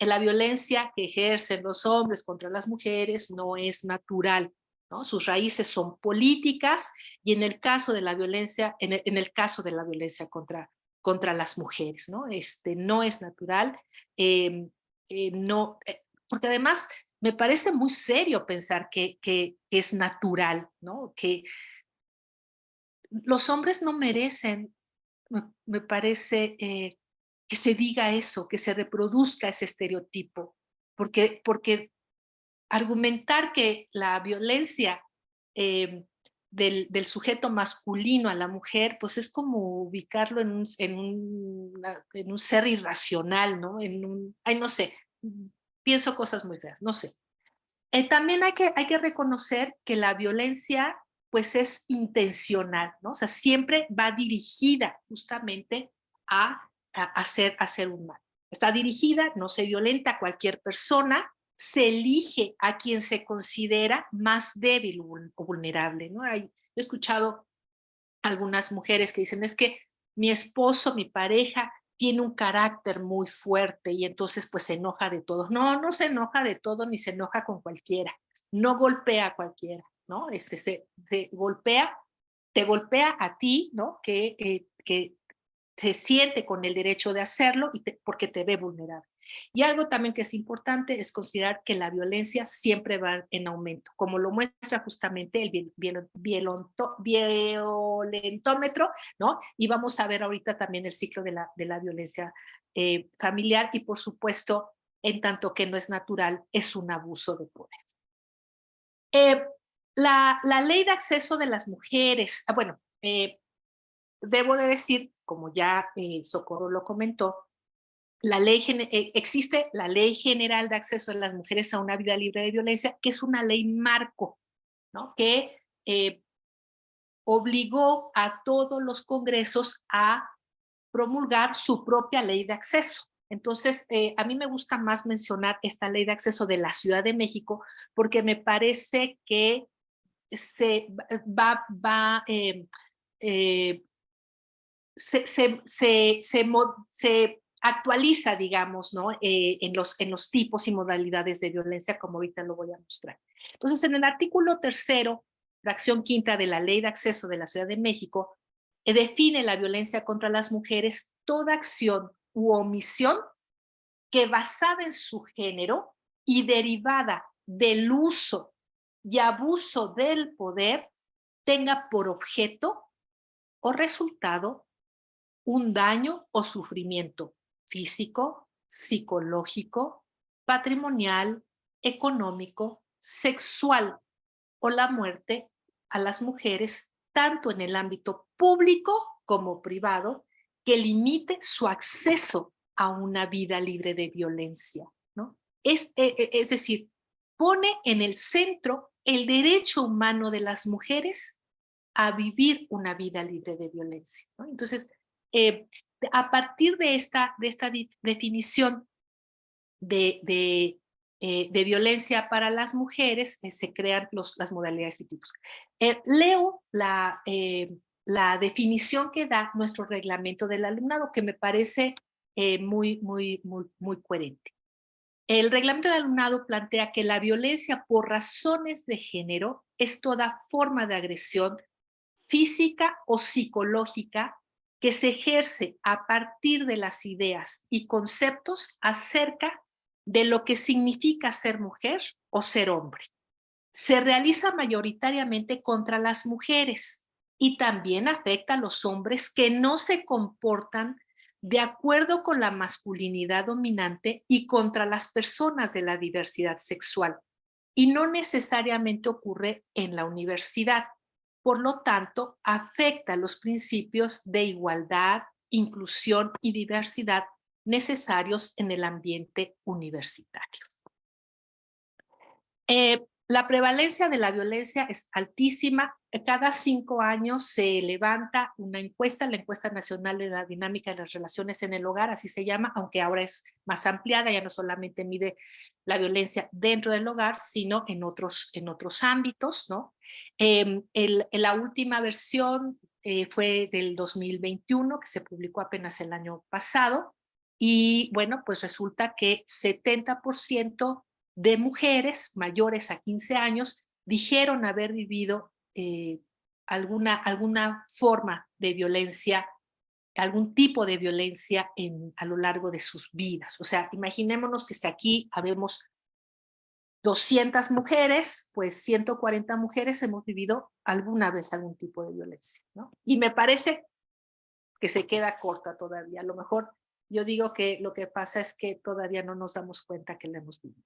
[SPEAKER 2] la violencia que ejercen los hombres contra las mujeres no es natural, ¿no? Sus raíces son políticas y en el caso de la violencia, en el caso de la violencia contra las mujeres, ¿no? No es natural, no, porque además me parece muy serio pensar que es natural, ¿no? Que los hombres no merecen, me parece, que se diga eso, que se reproduzca ese estereotipo, porque argumentar que la violencia del sujeto masculino a la mujer, pues es como ubicarlo en un ser irracional, ¿no? Ay, no sé, pienso cosas muy feas, no sé. También hay que reconocer que la violencia pues es intencional, ¿no? O sea, siempre va dirigida justamente a hacer un mal. Está dirigida, no se violenta a cualquier persona, se elige a quien se considera más débil o vulnerable, ¿no? He escuchado algunas mujeres que dicen, es que mi esposo, mi pareja, tiene un carácter muy fuerte y entonces pues se enoja de todo. No, no se enoja de todo ni se enoja con cualquiera. No golpea a cualquiera, ¿no? Te golpea a ti, ¿no? Que se siente con el derecho de hacerlo porque te ve vulnerable. Y algo también que es importante es considerar que la violencia siempre va en aumento, como lo muestra justamente el violentómetro, ¿no? Y vamos a ver ahorita también el ciclo de la violencia familiar y por supuesto, en tanto que no es natural, es un abuso de poder. Eh, la ley de acceso de las mujeres, bueno, debo de decir, como ya Socorro lo comentó, existe la Ley General de Acceso de las Mujeres a una Vida Libre de Violencia, que es una ley marco, ¿no? Que obligó a todos los congresos a promulgar su propia ley de acceso. Entonces, a mí me gusta más mencionar esta ley de acceso de la Ciudad de México porque me parece que se va eh, se actualiza, digamos, ¿no? En los tipos y modalidades de violencia, como ahorita lo voy a mostrar. Entonces, en el artículo 3º, fracción quinta de la Ley de Acceso de la Ciudad de México, define la violencia contra las mujeres toda acción u omisión que basada en su género y derivada del uso y abuso del poder tenga por objeto o resultado un daño o sufrimiento físico, psicológico, patrimonial, económico, sexual o la muerte a las mujeres, tanto en el ámbito público como privado, que limite su acceso a una vida libre de violencia, ¿no? Es decir, pone en el centro el derecho humano de las mujeres a vivir una vida libre de violencia, ¿no? Entonces, eh, a partir de esta definición de violencia para las mujeres, se crean las modalidades y tipos. Leo la definición que da nuestro reglamento del alumnado, que me parece muy, muy, muy, muy coherente. El reglamento del alumnado plantea que la violencia por razones de género es toda forma de agresión física o psicológica que se ejerce a partir de las ideas y conceptos acerca de lo que significa ser mujer o ser hombre. Se realiza mayoritariamente contra las mujeres y también afecta a los hombres que no se comportan de acuerdo con la masculinidad dominante y contra las personas de la diversidad sexual. Y no necesariamente ocurre en la universidad. Por lo tanto, afecta los principios de igualdad, inclusión y diversidad necesarios en el ambiente universitario. La prevalencia de la violencia es altísima. Cada 5 años se levanta una encuesta, la encuesta nacional de la dinámica de las relaciones en el hogar, así se llama, aunque ahora es más ampliada, ya no solamente mide la violencia dentro del hogar, sino en otros ámbitos, ¿no? La última versión fue del 2021, que se publicó apenas el año pasado, y bueno, pues resulta que 70% de mujeres mayores a 15 años dijeron haber vivido alguna forma de violencia, algún tipo de violencia a lo largo de sus vidas. O sea, imaginémonos que si aquí habemos 200 mujeres, pues 140 mujeres hemos vivido alguna vez algún tipo de violencia, ¿no? Y me parece que se queda corta todavía. A lo mejor yo digo que lo que pasa es que todavía no nos damos cuenta que la hemos vivido.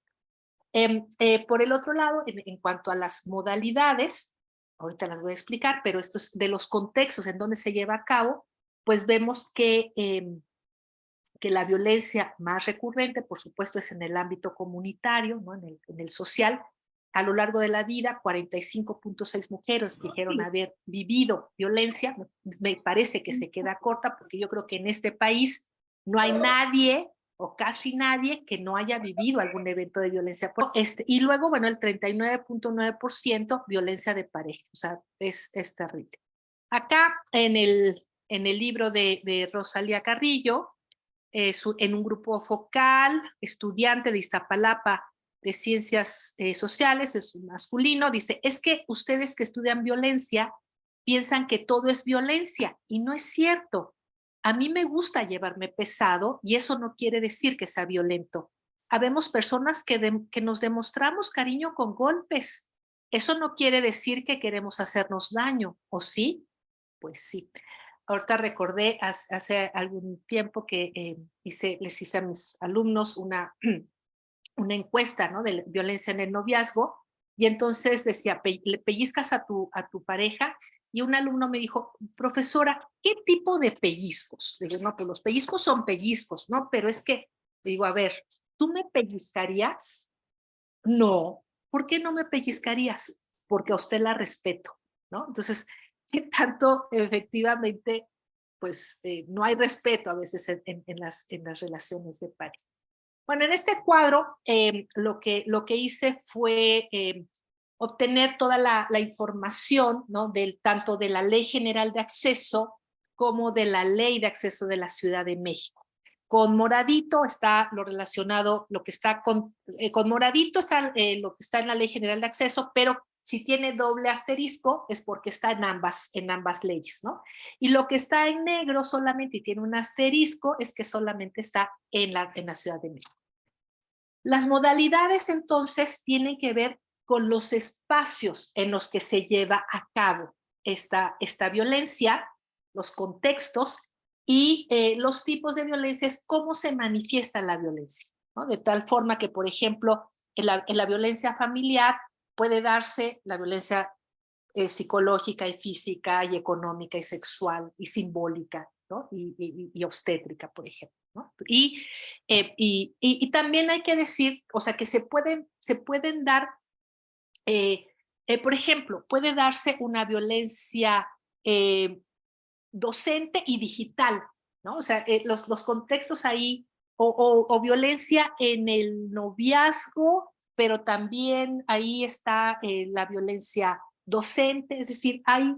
[SPEAKER 2] Por el otro lado, en cuanto a las modalidades, ahorita las voy a explicar, pero esto es de los contextos en donde se lleva a cabo, pues vemos que la violencia más recurrente, por supuesto, es en el ámbito comunitario, ¿no? En el social. A lo largo de la vida, 45.6 mujeres dijeron haber vivido violencia. Me parece que se queda corta porque yo creo que en este país no hay nadie o casi nadie que no haya vivido algún evento de violencia. Y luego, bueno, el 39.9% violencia de pareja. O sea, es terrible. Acá en el libro de Rosalía Carrillo, en un grupo focal, estudiante de Iztapalapa de Ciencias Sociales, es un masculino, dice, es que ustedes que estudian violencia piensan que todo es violencia y no es cierto. A mí me gusta llevarme pesado y eso no quiere decir que sea violento. Habemos personas que nos demostramos cariño con golpes. Eso no quiere decir que queremos hacernos daño, ¿o sí? Pues sí. Ahorita recordé hace algún tiempo que les hice a mis alumnos una encuesta, ¿no? De violencia en el noviazgo, y entonces decía, le pellizcas a tu pareja, y un alumno me dijo, profesora, ¿qué tipo de pellizcos? Le digo, no, pues los pellizcos son pellizcos, ¿no? Pero es que, le digo, a ver, ¿tú me pellizcarías? No. ¿Por qué no me pellizcarías? Porque a usted la respeto, ¿no? Entonces, ¿qué tanto efectivamente, pues, no hay respeto a veces en las relaciones de pareja? Bueno, en este cuadro lo que hice fue obtener toda la información, ¿no? Tanto de la Ley General de Acceso como de la Ley de Acceso de la Ciudad de México. Con moradito está lo relacionado, lo que está con moradito está lo que está en la Ley General de Acceso, pero si tiene doble asterisco es porque está en ambas leyes, ¿no? Y lo que está en negro solamente y tiene un asterisco es que solamente está en la Ciudad de México. Las modalidades entonces tienen que ver con los espacios en los que se lleva a cabo esta violencia, los contextos y los tipos de violencia, es cómo se manifiesta la violencia, ¿no? De tal forma que, por ejemplo, en la violencia familiar puede darse la violencia psicológica y física y económica y sexual y simbólica, ¿no? Y obstétrica, por ejemplo, ¿no? Y también hay que decir, o sea, que se pueden dar, por ejemplo, puede darse una violencia docente y digital, ¿no? O sea, los contextos ahí, o violencia en el noviazgo, pero también ahí está la violencia docente, es decir, hay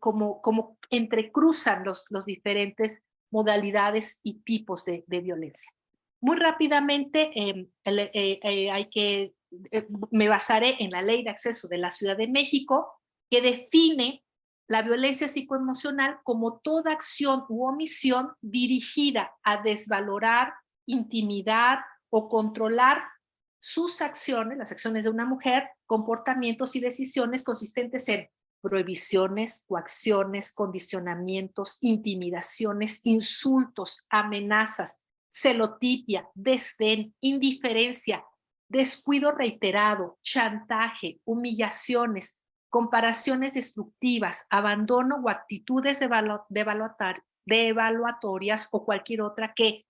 [SPEAKER 2] como entrecruzan los diferentes modalidades y tipos de violencia. Muy rápidamente, me basaré en la Ley de Acceso de la Ciudad de México, que define la violencia psicoemocional como toda acción u omisión dirigida a desvalorar, intimidar o controlar sus acciones, las acciones de una mujer, comportamientos y decisiones consistentes en prohibiciones, coacciones, condicionamientos, intimidaciones, insultos, amenazas, celotipia, desdén, indiferencia, descuido reiterado, chantaje, humillaciones, comparaciones destructivas, abandono o actitudes devaluatorias o cualquier otra que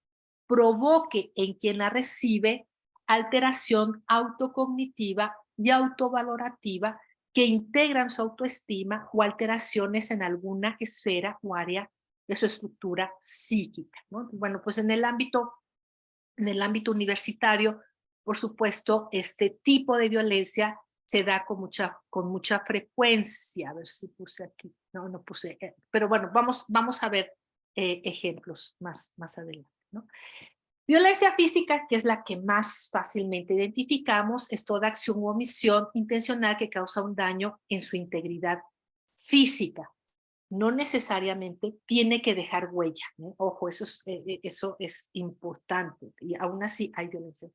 [SPEAKER 2] provoque en quien la recibe alteración autocognitiva y autovalorativa que integran su autoestima o alteraciones en alguna esfera o área de su estructura psíquica, ¿no? Bueno, pues en el ámbito universitario, por supuesto, este tipo de violencia se da con mucha frecuencia. A ver si puse aquí. No, no puse. Pero bueno, vamos a ver ejemplos más adelante, ¿no? Violencia física, que es la que más fácilmente identificamos, es toda acción u omisión intencional que causa un daño en su integridad física. No necesariamente tiene que dejar huella, ¿eh? Ojo, eso es importante, y aún así hay violencia.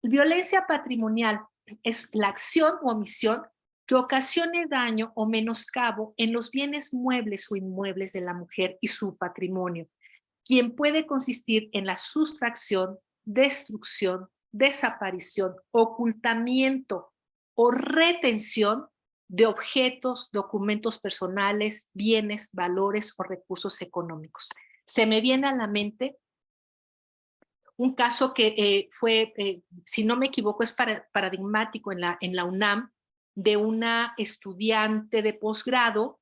[SPEAKER 2] Violencia patrimonial es la acción o omisión que ocasione daño o menoscabo en los bienes muebles o inmuebles de la mujer y su patrimonio, quien puede consistir en la sustracción, destrucción, desaparición, ocultamiento o retención de objetos, documentos personales, bienes, valores o recursos económicos. Se me viene a la mente un caso que fue, si no me equivoco, es paradigmático en la UNAM, de una estudiante de posgrado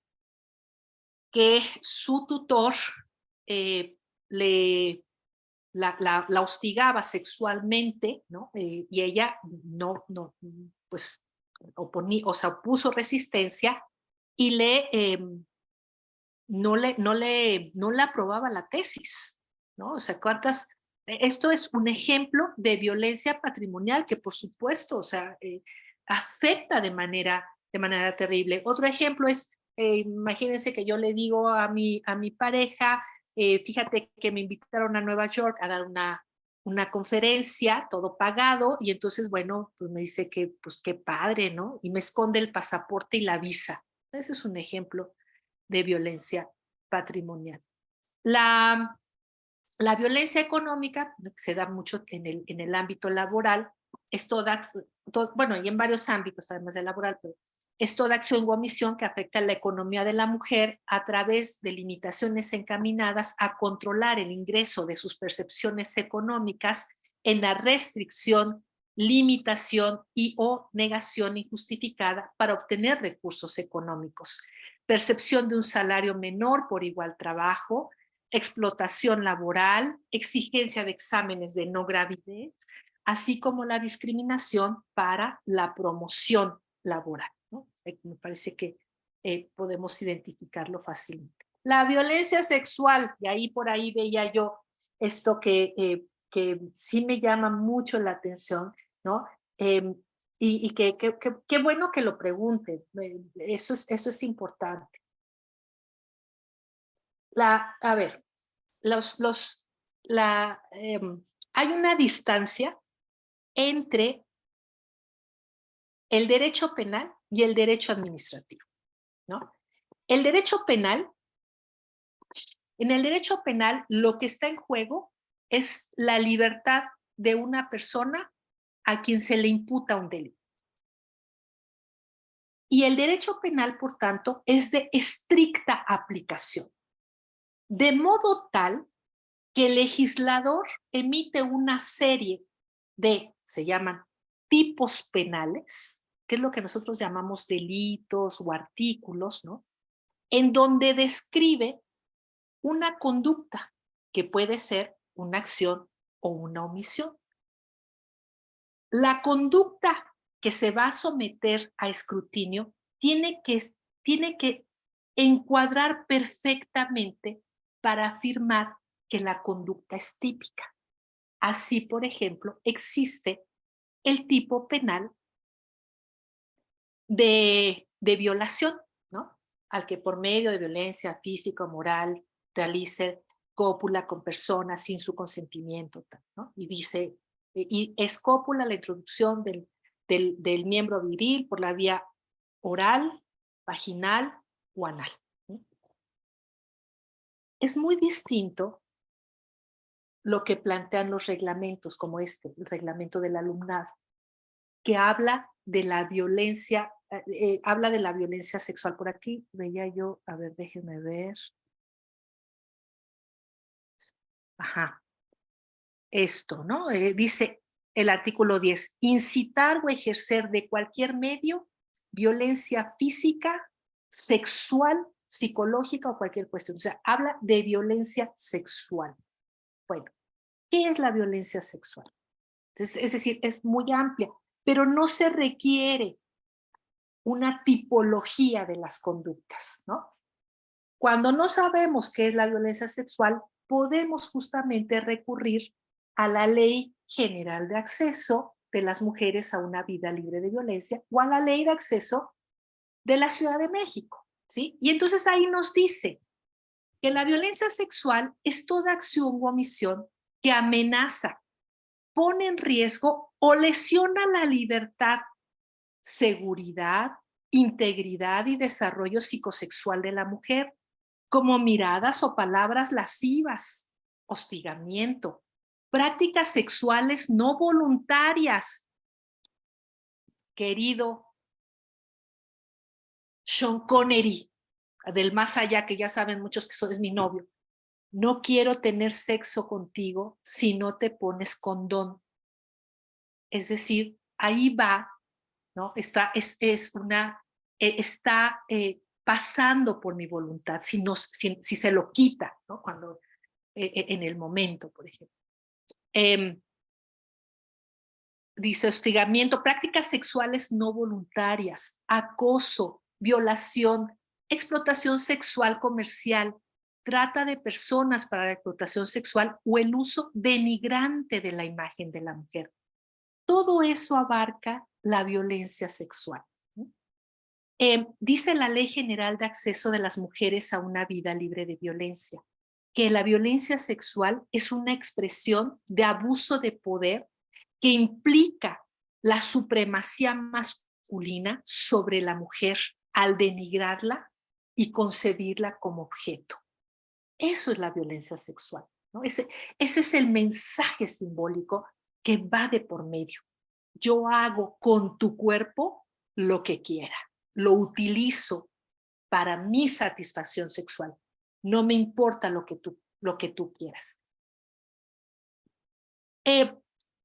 [SPEAKER 2] que su tutor la hostigaba sexualmente, ¿no? Y ella pues, o sea, opuso resistencia y no le aprobaba la tesis, ¿no? O sea, esto es un ejemplo de violencia patrimonial que, por supuesto, o sea, afecta de manera terrible. Otro ejemplo es, imagínense que yo le digo a mi pareja, fíjate que me invitaron a Nueva York a dar una conferencia, todo pagado, y entonces, bueno, pues me dice que, pues qué padre, ¿no? Y me esconde el pasaporte y la visa. Ese es un ejemplo de violencia patrimonial. La violencia económica, que se da mucho en el ámbito laboral, es bueno, y en varios ámbitos, además del laboral, pero es toda acción o omisión que afecta la economía de la mujer a través de limitaciones encaminadas a controlar el ingreso de sus percepciones económicas en la restricción, limitación y o negación injustificada para obtener recursos económicos, percepción de un salario menor por igual trabajo, explotación laboral, exigencia de exámenes de no gravidez, así como la discriminación para la promoción laboral, ¿no? Me parece que podemos identificarlo fácilmente. La violencia sexual, y ahí por ahí veía yo esto que sí me llama mucho la atención, ¿no? Y qué bueno que lo pregunten, eso es importante. A ver, hay una distancia entre el derecho penal y el derecho administrativo, ¿no? El derecho penal, en el derecho penal, lo que está en juego es la libertad de una persona a quien se le imputa un delito. Y el derecho penal, por tanto, es de estricta aplicación, de modo tal que el legislador emite una serie se llaman tipos penales, que es lo que nosotros llamamos delitos o artículos, ¿no? En donde describe una conducta que puede ser una acción o una omisión. La conducta que se va a someter a escrutinio tiene que encuadrar perfectamente para afirmar que la conducta es típica. Así, por ejemplo, existe el tipo penal de violación, ¿no? Al que por medio de violencia física o moral realice cópula con personas sin su consentimiento, ¿no? Y dice, y es cópula la introducción del miembro viril por la vía oral, vaginal o anal, ¿no? Es muy distinto lo que plantean los reglamentos como el reglamento del alumnado, que habla de la violencia, habla de la violencia sexual. Por aquí veía yo, a ver, déjenme ver. Ajá, esto, ¿no? Dice el artículo 10, incitar o ejercer de cualquier medio violencia física, sexual, psicológica o cualquier cuestión. O sea, habla de violencia sexual. Bueno, ¿qué es la violencia sexual? Entonces, es decir, es muy amplia, pero no se requiere una tipología de las conductas, ¿no? Cuando no sabemos qué es la violencia sexual, podemos justamente recurrir a la Ley General de Acceso de las Mujeres a una Vida Libre de Violencia o a la Ley de Acceso de la Ciudad de México, ¿sí? Y entonces ahí nos dice que la violencia sexual es toda acción u omisión que amenaza, pone en riesgo o lesiona la libertad, seguridad, integridad y desarrollo psicosexual de la mujer, como miradas o palabras lascivas, hostigamiento, prácticas sexuales no voluntarias. Querido Sean Connery, del más allá, que ya saben muchos que es mi novio, no quiero tener sexo contigo si no te pones condón. Es decir, ahí va, ¿no? Está pasando por mi voluntad si, no, si se lo quita, ¿no? Cuando, en el momento, por ejemplo. Dice hostigamiento, prácticas sexuales no voluntarias, acoso, violación, explotación sexual comercial, trata de personas para la explotación sexual o el uso denigrante de la imagen de la mujer. Todo eso abarca la violencia sexual. Dice la Ley General de Acceso de las Mujeres a una Vida Libre de Violencia, que la violencia sexual es una expresión de abuso de poder que implica la supremacía masculina sobre la mujer al denigrarla y concebirla como objeto. Eso es la violencia sexual, ¿no? Ese es el mensaje simbólico que va de por medio. Yo hago con tu cuerpo lo que quiera, lo utilizo para mi satisfacción sexual. No me importa lo que tú quieras.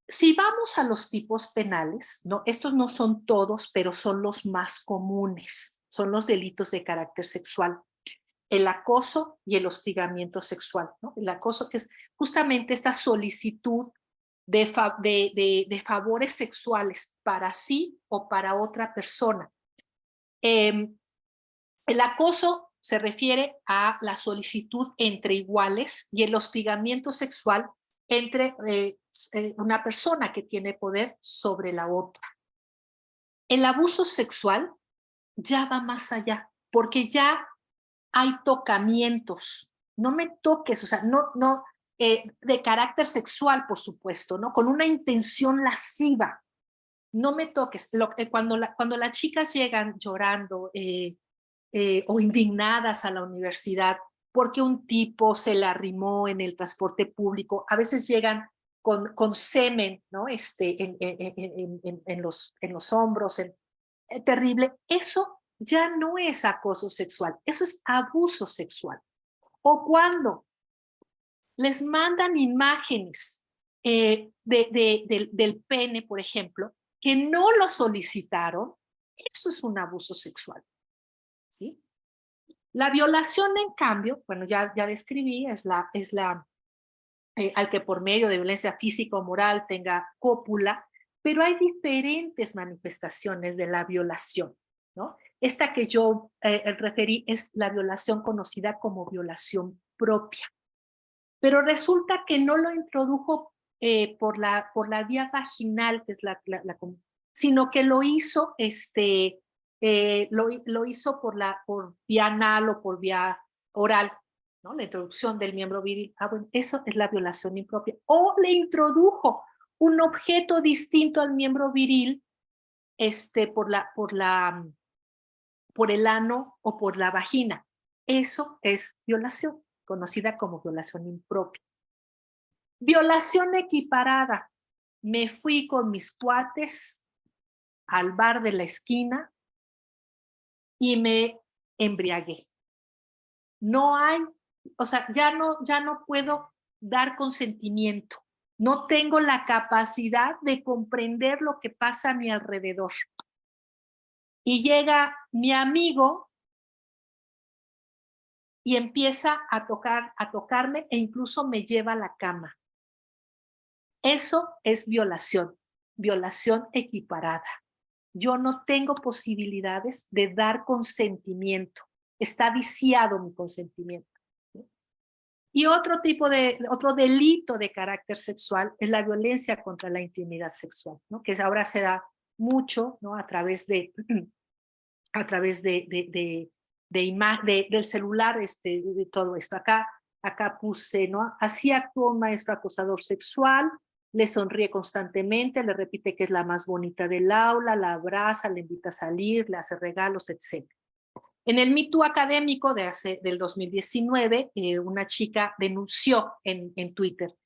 [SPEAKER 2] Si vamos a los tipos penales, ¿no? Estos no son todos, pero son los más comunes. Son los delitos de carácter sexual. El acoso y el hostigamiento sexual, ¿no? El acoso, que es justamente esta solicitud de favores sexuales para sí o para otra persona. El acoso se refiere a la solicitud entre iguales y el hostigamiento sexual entre una persona que tiene poder sobre la otra. El abuso sexual ya va más allá, porque ya hay tocamientos. No me toques, o sea, no de carácter sexual, por supuesto, ¿no? Con una intención lasciva. No me toques. Cuando las chicas llegan llorando o indignadas a la universidad porque un tipo se la arrimó en el transporte público, a veces llegan con semen, ¿no? En los hombros, terrible. Eso ya no es acoso sexual, eso es abuso sexual. O cuando les mandan imágenes del pene, por ejemplo, que no lo solicitaron, eso es un abuso sexual, ¿sí? La violación, en cambio, bueno, ya describí, es al que por medio de violencia física o moral tenga cópula, pero hay diferentes manifestaciones de la violación, ¿no? Esta que yo referí es la violación conocida como violación propia, pero resulta que no lo introdujo por la vía vaginal, que es sino que lo hizo, lo hizo por vía anal o por vía oral, ¿no? La introducción del miembro viril. Bueno, eso es la violación impropia. O le introdujo un objeto distinto al miembro viril por el ano o por la vagina. Eso es violación, conocida como violación impropia. Violación equiparada. Me fui con mis cuates al bar de la esquina y me embriagué. No hay, o sea, ya no puedo dar consentimiento. No tengo la capacidad de comprender lo que pasa a mi alrededor. Y llega mi amigo y empieza a tocarme e incluso me lleva a la cama. Eso es violación equiparada. Yo no tengo posibilidades de dar consentimiento. Está viciado mi consentimiento. Y otro delito de carácter sexual es la violencia contra la intimidad sexual, ¿no? Que ahora se da mucho, ¿no? A través del celular, de todo esto. Acá puse, ¿no? Así actúa un maestro acosador sexual, le sonríe constantemente, le repite que es la más bonita del aula, la abraza, le invita a salir, le hace regalos, etc. En el Me Too académico del 2019, una chica denunció en Twitter.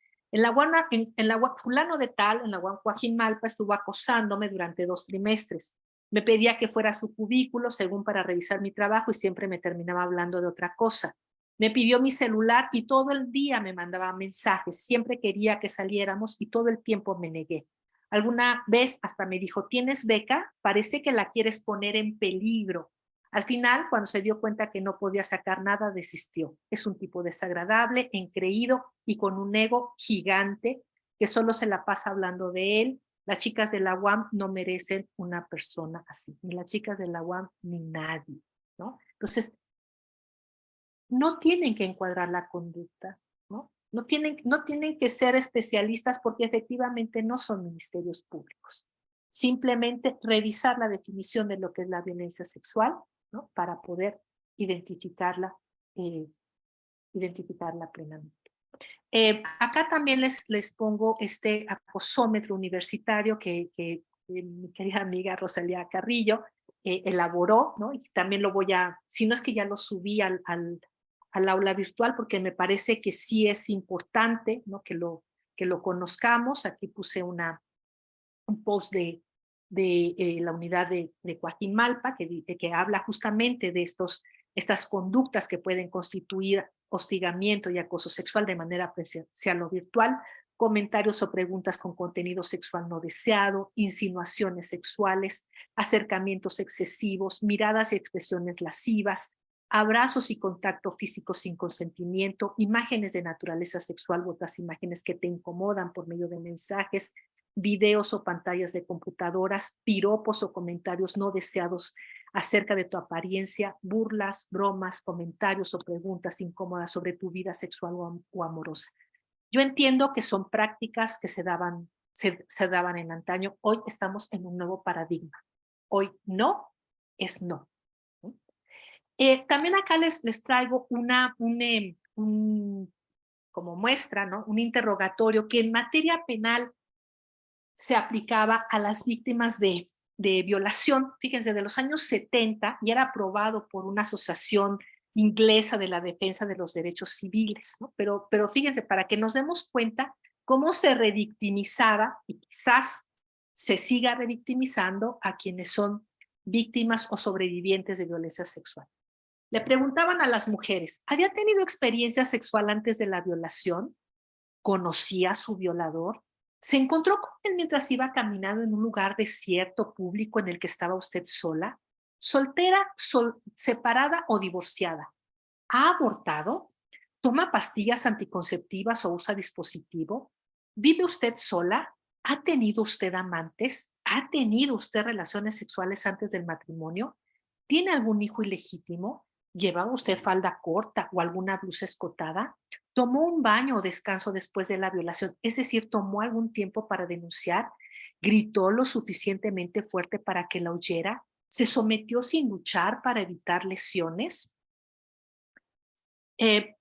[SPEAKER 2] Fulano de tal, en la UAM Coajimalpa, estuvo acosándome durante 2 trimestres. Me pedía que fuera a su cubículo, según para revisar mi trabajo, y siempre me terminaba hablando de otra cosa. Me pidió mi celular y todo el día me mandaba mensajes. Siempre quería que saliéramos y todo el tiempo me negué. Alguna vez hasta me dijo, ¿tienes beca? Parece que la quieres poner en peligro. Al final, cuando se dio cuenta que no podía sacar nada, desistió. Es un tipo desagradable, engreído y con un ego gigante que solo se la pasa hablando de él. Las chicas de la UAM no merecen una persona así, ni las chicas de la UAM ni nadie, ¿no? Entonces, no tienen que encuadrar la conducta, ¿no? No tienen que ser especialistas porque efectivamente no son ministerios públicos. Simplemente revisar la definición de lo que es la violencia sexual, ¿no? Para poder identificarla plenamente. Acá también les pongo este acosómetro universitario que mi querida amiga Rosalía Carrillo elaboró, ¿no? Y también lo voy a, si no es que ya lo subí al aula virtual, porque me parece que sí es importante, ¿no? Que lo conozcamos. Aquí puse un post de la unidad de Coajimalpa que habla justamente de estas conductas que pueden constituir hostigamiento y acoso sexual de manera presencial o virtual, comentarios o preguntas con contenido sexual no deseado, insinuaciones sexuales, acercamientos excesivos, miradas y expresiones lascivas, abrazos y contacto físico sin consentimiento, imágenes de naturaleza sexual u otras imágenes que te incomodan por medio de mensajes, videos o pantallas de computadoras, piropos o comentarios no deseados acerca de tu apariencia, burlas, bromas, comentarios o preguntas incómodas sobre tu vida sexual o amorosa. Yo entiendo que son prácticas que se daban en antaño. Hoy estamos en un nuevo paradigma. Hoy no es no. También acá les traigo como muestra, ¿no? Un interrogatorio que en materia penal se aplicaba a las víctimas de violación, fíjense, de los años 70, y era aprobado por una asociación inglesa de la defensa de los derechos civiles, ¿no? Pero fíjense, para que nos demos cuenta cómo se revictimizaba, y quizás se siga revictimizando a quienes son víctimas o sobrevivientes de violencia sexual. Le preguntaban a las mujeres, ¿había tenido experiencia sexual antes de la violación? ¿Conocía a su violador? ¿Se encontró con él mientras iba caminando en un lugar desierto, público, en el que estaba usted sola? ¿Soltera, separada o divorciada? ¿Ha abortado? ¿Toma pastillas anticonceptivas o usa dispositivo? ¿Vive usted sola? ¿Ha tenido usted amantes? ¿Ha tenido usted relaciones sexuales antes del matrimonio? ¿Tiene algún hijo ilegítimo? ¿Llevaba usted falda corta o alguna blusa escotada? ¿Tomó un baño o descanso después de la violación? Es decir, ¿tomó algún tiempo para denunciar? ¿Gritó lo suficientemente fuerte para que la oyera? ¿Se sometió sin luchar para evitar lesiones? En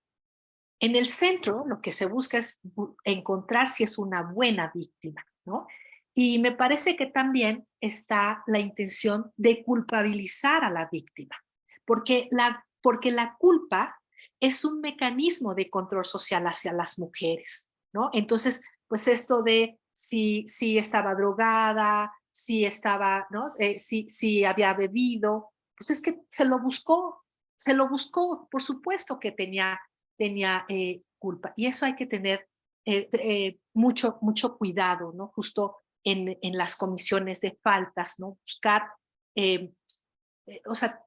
[SPEAKER 2] el centro lo que se busca es encontrar si es una buena víctima, ¿no? Y me parece que también está la intención de culpabilizar a la víctima, porque la culpa es un mecanismo de control social hacia las mujeres, ¿no? Entonces, pues esto de si estaba drogada, si estaba, ¿no? Si había bebido, pues es que se lo buscó, por supuesto que tenía culpa. Y eso hay que tener mucho cuidado, ¿no? Justo en las comisiones de faltas, ¿no? Buscar, o sea,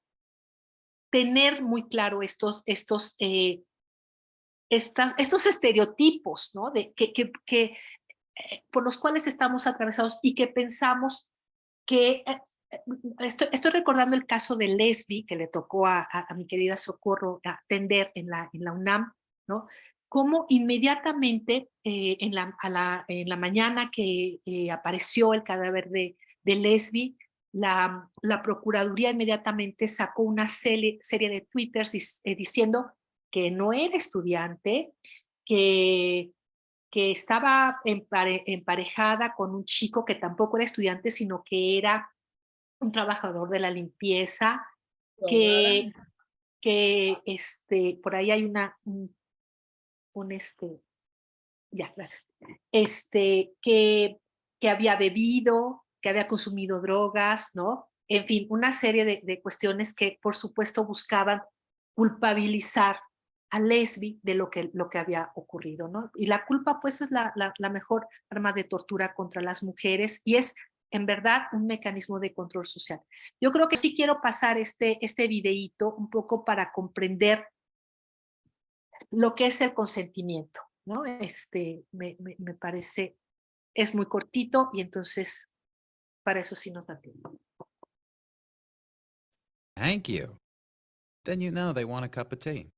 [SPEAKER 2] tener muy claro estos estereotipos, ¿no? Por los cuales estamos atravesados y que pensamos que Estoy recordando el caso de Lesbi, que le tocó a mi querida Socorro atender en la UNAM, ¿no? Cómo inmediatamente en la mañana que apareció el cadáver de Lesbi, la Procuraduría inmediatamente sacó una serie de twitters diciendo que no era estudiante, que, que estaba emparejada con un chico que tampoco era estudiante, sino que era un trabajador de la limpieza, que,
[SPEAKER 1] Tomada.
[SPEAKER 2] por ahí hay un ya, gracias, que había bebido, que había consumido drogas, ¿no? En fin, una serie de cuestiones que, por supuesto, buscaban culpabilizar a Lesbi de lo que había ocurrido, ¿no? Y la culpa, pues, es la mejor arma de tortura contra las mujeres y es, en verdad, un mecanismo de control social. Yo creo que sí quiero pasar este videíto un poco para comprender lo que es el consentimiento, ¿no? Me parece, es muy cortito y entonces para eso sí nos da tiempo.
[SPEAKER 3] Thank you. Then you know they want a cup of tea.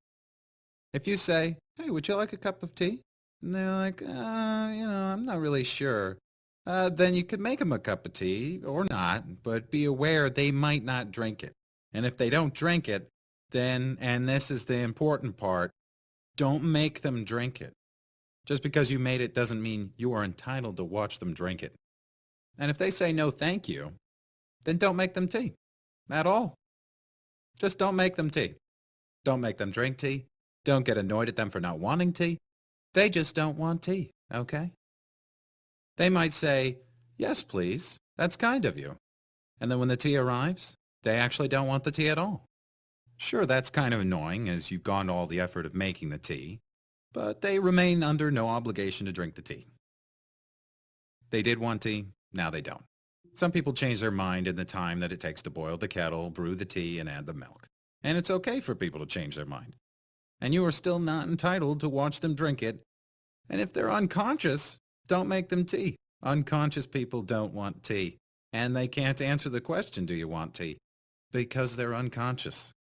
[SPEAKER 3] If you say, hey, would you like a cup of tea? And they're like, I'm not really sure. Then you could make them a cup of tea or not, but be aware they might not drink it. And if they don't drink it, then, and this is the important part, don't make them drink it. Just because you made it doesn't mean you are entitled to watch them drink it. And if they say no thank you, then don't make them tea. At all. Just don't make them tea. Don't make them drink tea. Don't get annoyed at them for not wanting tea. They just don't want tea, okay? They might say, yes, please. That's kind of you. And then when the tea arrives, they actually don't want the tea at all. Sure, that's kind of annoying as you've gone to all the effort of making the tea, but they remain under no obligation to drink the tea. They did want tea, now they don't. Some people change their mind in the time that it takes to boil the kettle, brew the tea, and add the milk. And it's okay for people to change their mind. And you are still not entitled to watch them drink it. And if they're unconscious, don't make them tea. Unconscious people don't want tea. And they can't answer the question, do you want tea? Because they're unconscious.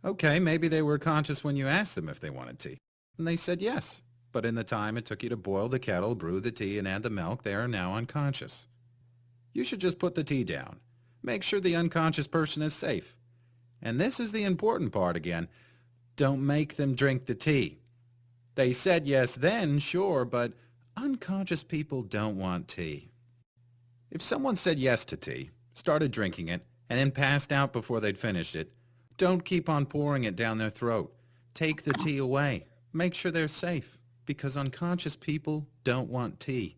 [SPEAKER 3] Okay, maybe they were conscious when you asked them if they wanted tea. And they said yes. But in the time it took you to boil the kettle, brew the tea, and add the milk, they are now unconscious. You should just put the tea down. Make sure the unconscious person is safe. And this is the important part again. Don't make them drink the tea. They said yes then, sure, but unconscious people don't want tea. If someone said yes to tea, started drinking it, and then passed out before they'd finished it, don't keep on pouring it down their throat. Take the tea away. Make sure they're safe, because unconscious people don't want tea.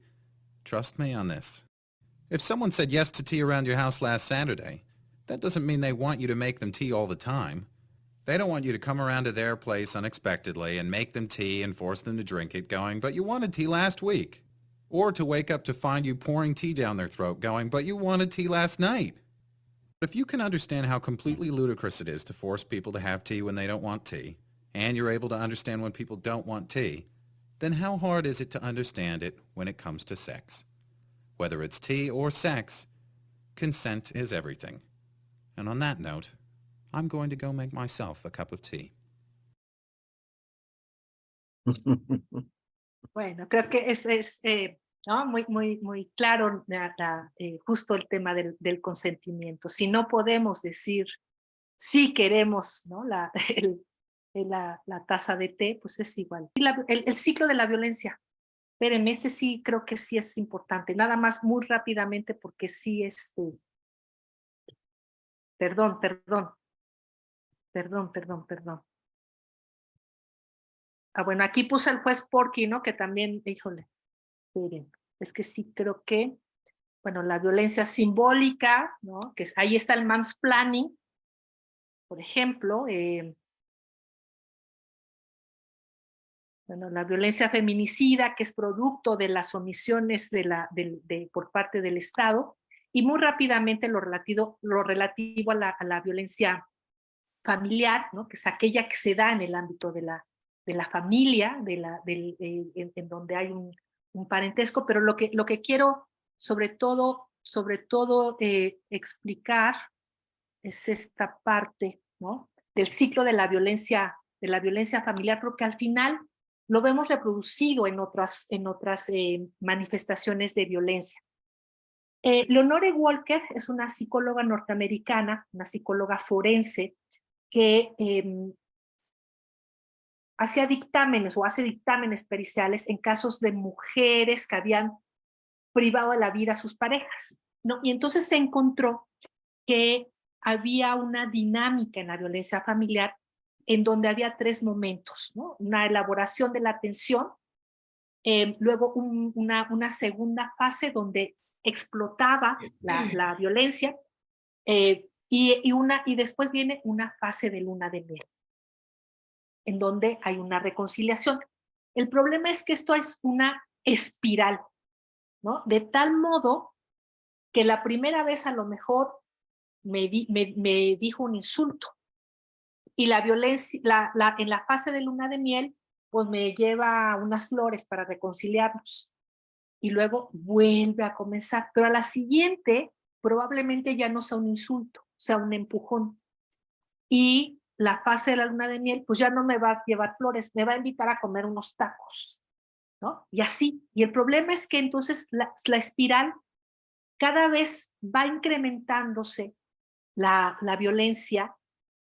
[SPEAKER 3] Trust me on this. If someone said yes to tea around your house last Saturday, that doesn't mean they want you to make them tea all the time. They don't want you to come around to their place unexpectedly and make them tea and force them to drink it going, but you wanted tea last week. Or to wake up to find you pouring tea down their throat going, but you wanted tea last night. But if you can understand how completely ludicrous it is to force people to have tea when they don't want tea, and you're able to understand when people don't want tea, then how hard is it to understand it when it comes to sex? Whether it's tea or sex, consent is everything. And on that note, I'm going to go make myself a cup of tea.
[SPEAKER 2] Bueno, creo que ¿no? Muy claro justo el tema del consentimiento. Si no podemos decir si queremos, ¿no? la taza de té, pues es igual. Y el ciclo de la violencia. Espérenme, ese sí creo que sí es importante. Nada más muy rápidamente porque sí, perdón. Bueno, aquí puse al juez Porky, ¿no? Que también, híjole, miren, es que sí creo que, bueno, la violencia simbólica, ¿no? Que ahí está el mansplaining, por ejemplo. Bueno, la violencia feminicida, que es producto de las omisiones por parte del Estado. Y muy rápidamente lo relativo a la violencia familiar, ¿no? Que es aquella que se da en el ámbito de la familia, en donde hay un parentesco, pero lo que quiero sobre todo sobre todo explicar es esta parte, ¿no? Del ciclo de la violencia familiar, porque al final lo vemos reproducido en otras manifestaciones de violencia. Leonore Walker es una psicóloga norteamericana, una psicóloga forense, que hacía dictámenes o hace dictámenes periciales en casos de mujeres que habían privado de la vida a sus parejas, ¿no? Y entonces se encontró que había una dinámica en la violencia familiar en donde había 3 momentos, ¿no? Una elaboración de la tensión, luego una segunda fase donde explotaba la violencia, y después viene una fase de luna de miel, en donde hay una reconciliación. El problema es que esto es una espiral, ¿no? De tal modo que la primera vez a lo mejor me dijo un insulto, y la violencia, en la fase de luna de miel, pues me lleva unas flores para reconciliarnos. Y luego vuelve a comenzar. Pero a la siguiente, probablemente ya no sea un insulto, sea un empujón. Y la fase de la luna de miel, pues ya no me va a llevar flores, me va a invitar a comer unos tacos, ¿no? Y así. Y el problema es que entonces la espiral cada vez va incrementándose la violencia,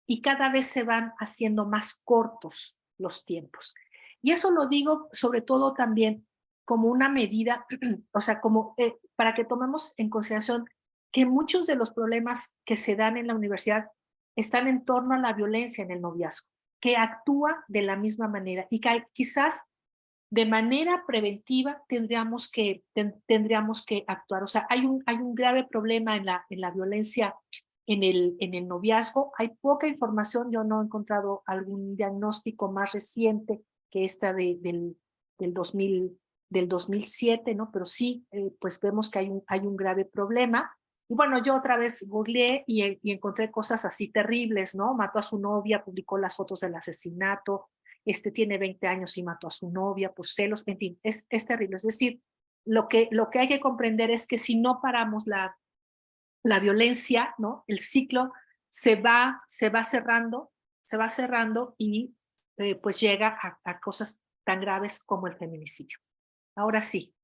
[SPEAKER 2] y cada vez se van haciendo más cortos los tiempos. Y eso lo digo sobre todo también como una medida, o sea, como para que tomemos en consideración que muchos de los problemas que se dan en la universidad están en torno a la violencia en el noviazgo, que actúa de la misma manera y que quizás de manera preventiva tendríamos que actuar. O sea, hay un grave problema en la violencia en el noviazgo. Hay poca información, yo no he encontrado algún diagnóstico más reciente que esta del 2007, ¿no? Pero sí, pues vemos que hay un grave problema. Y bueno, yo otra vez googleé y encontré cosas así terribles, ¿no? Mató a su novia, publicó las fotos del asesinato, tiene 20 años y mató a su novia por celos, en fin, es terrible. Es decir, lo que hay que comprender es que si no paramos la violencia, ¿no? El ciclo se va cerrando y pues llega a cosas tan graves como el feminicidio. Ahora sí,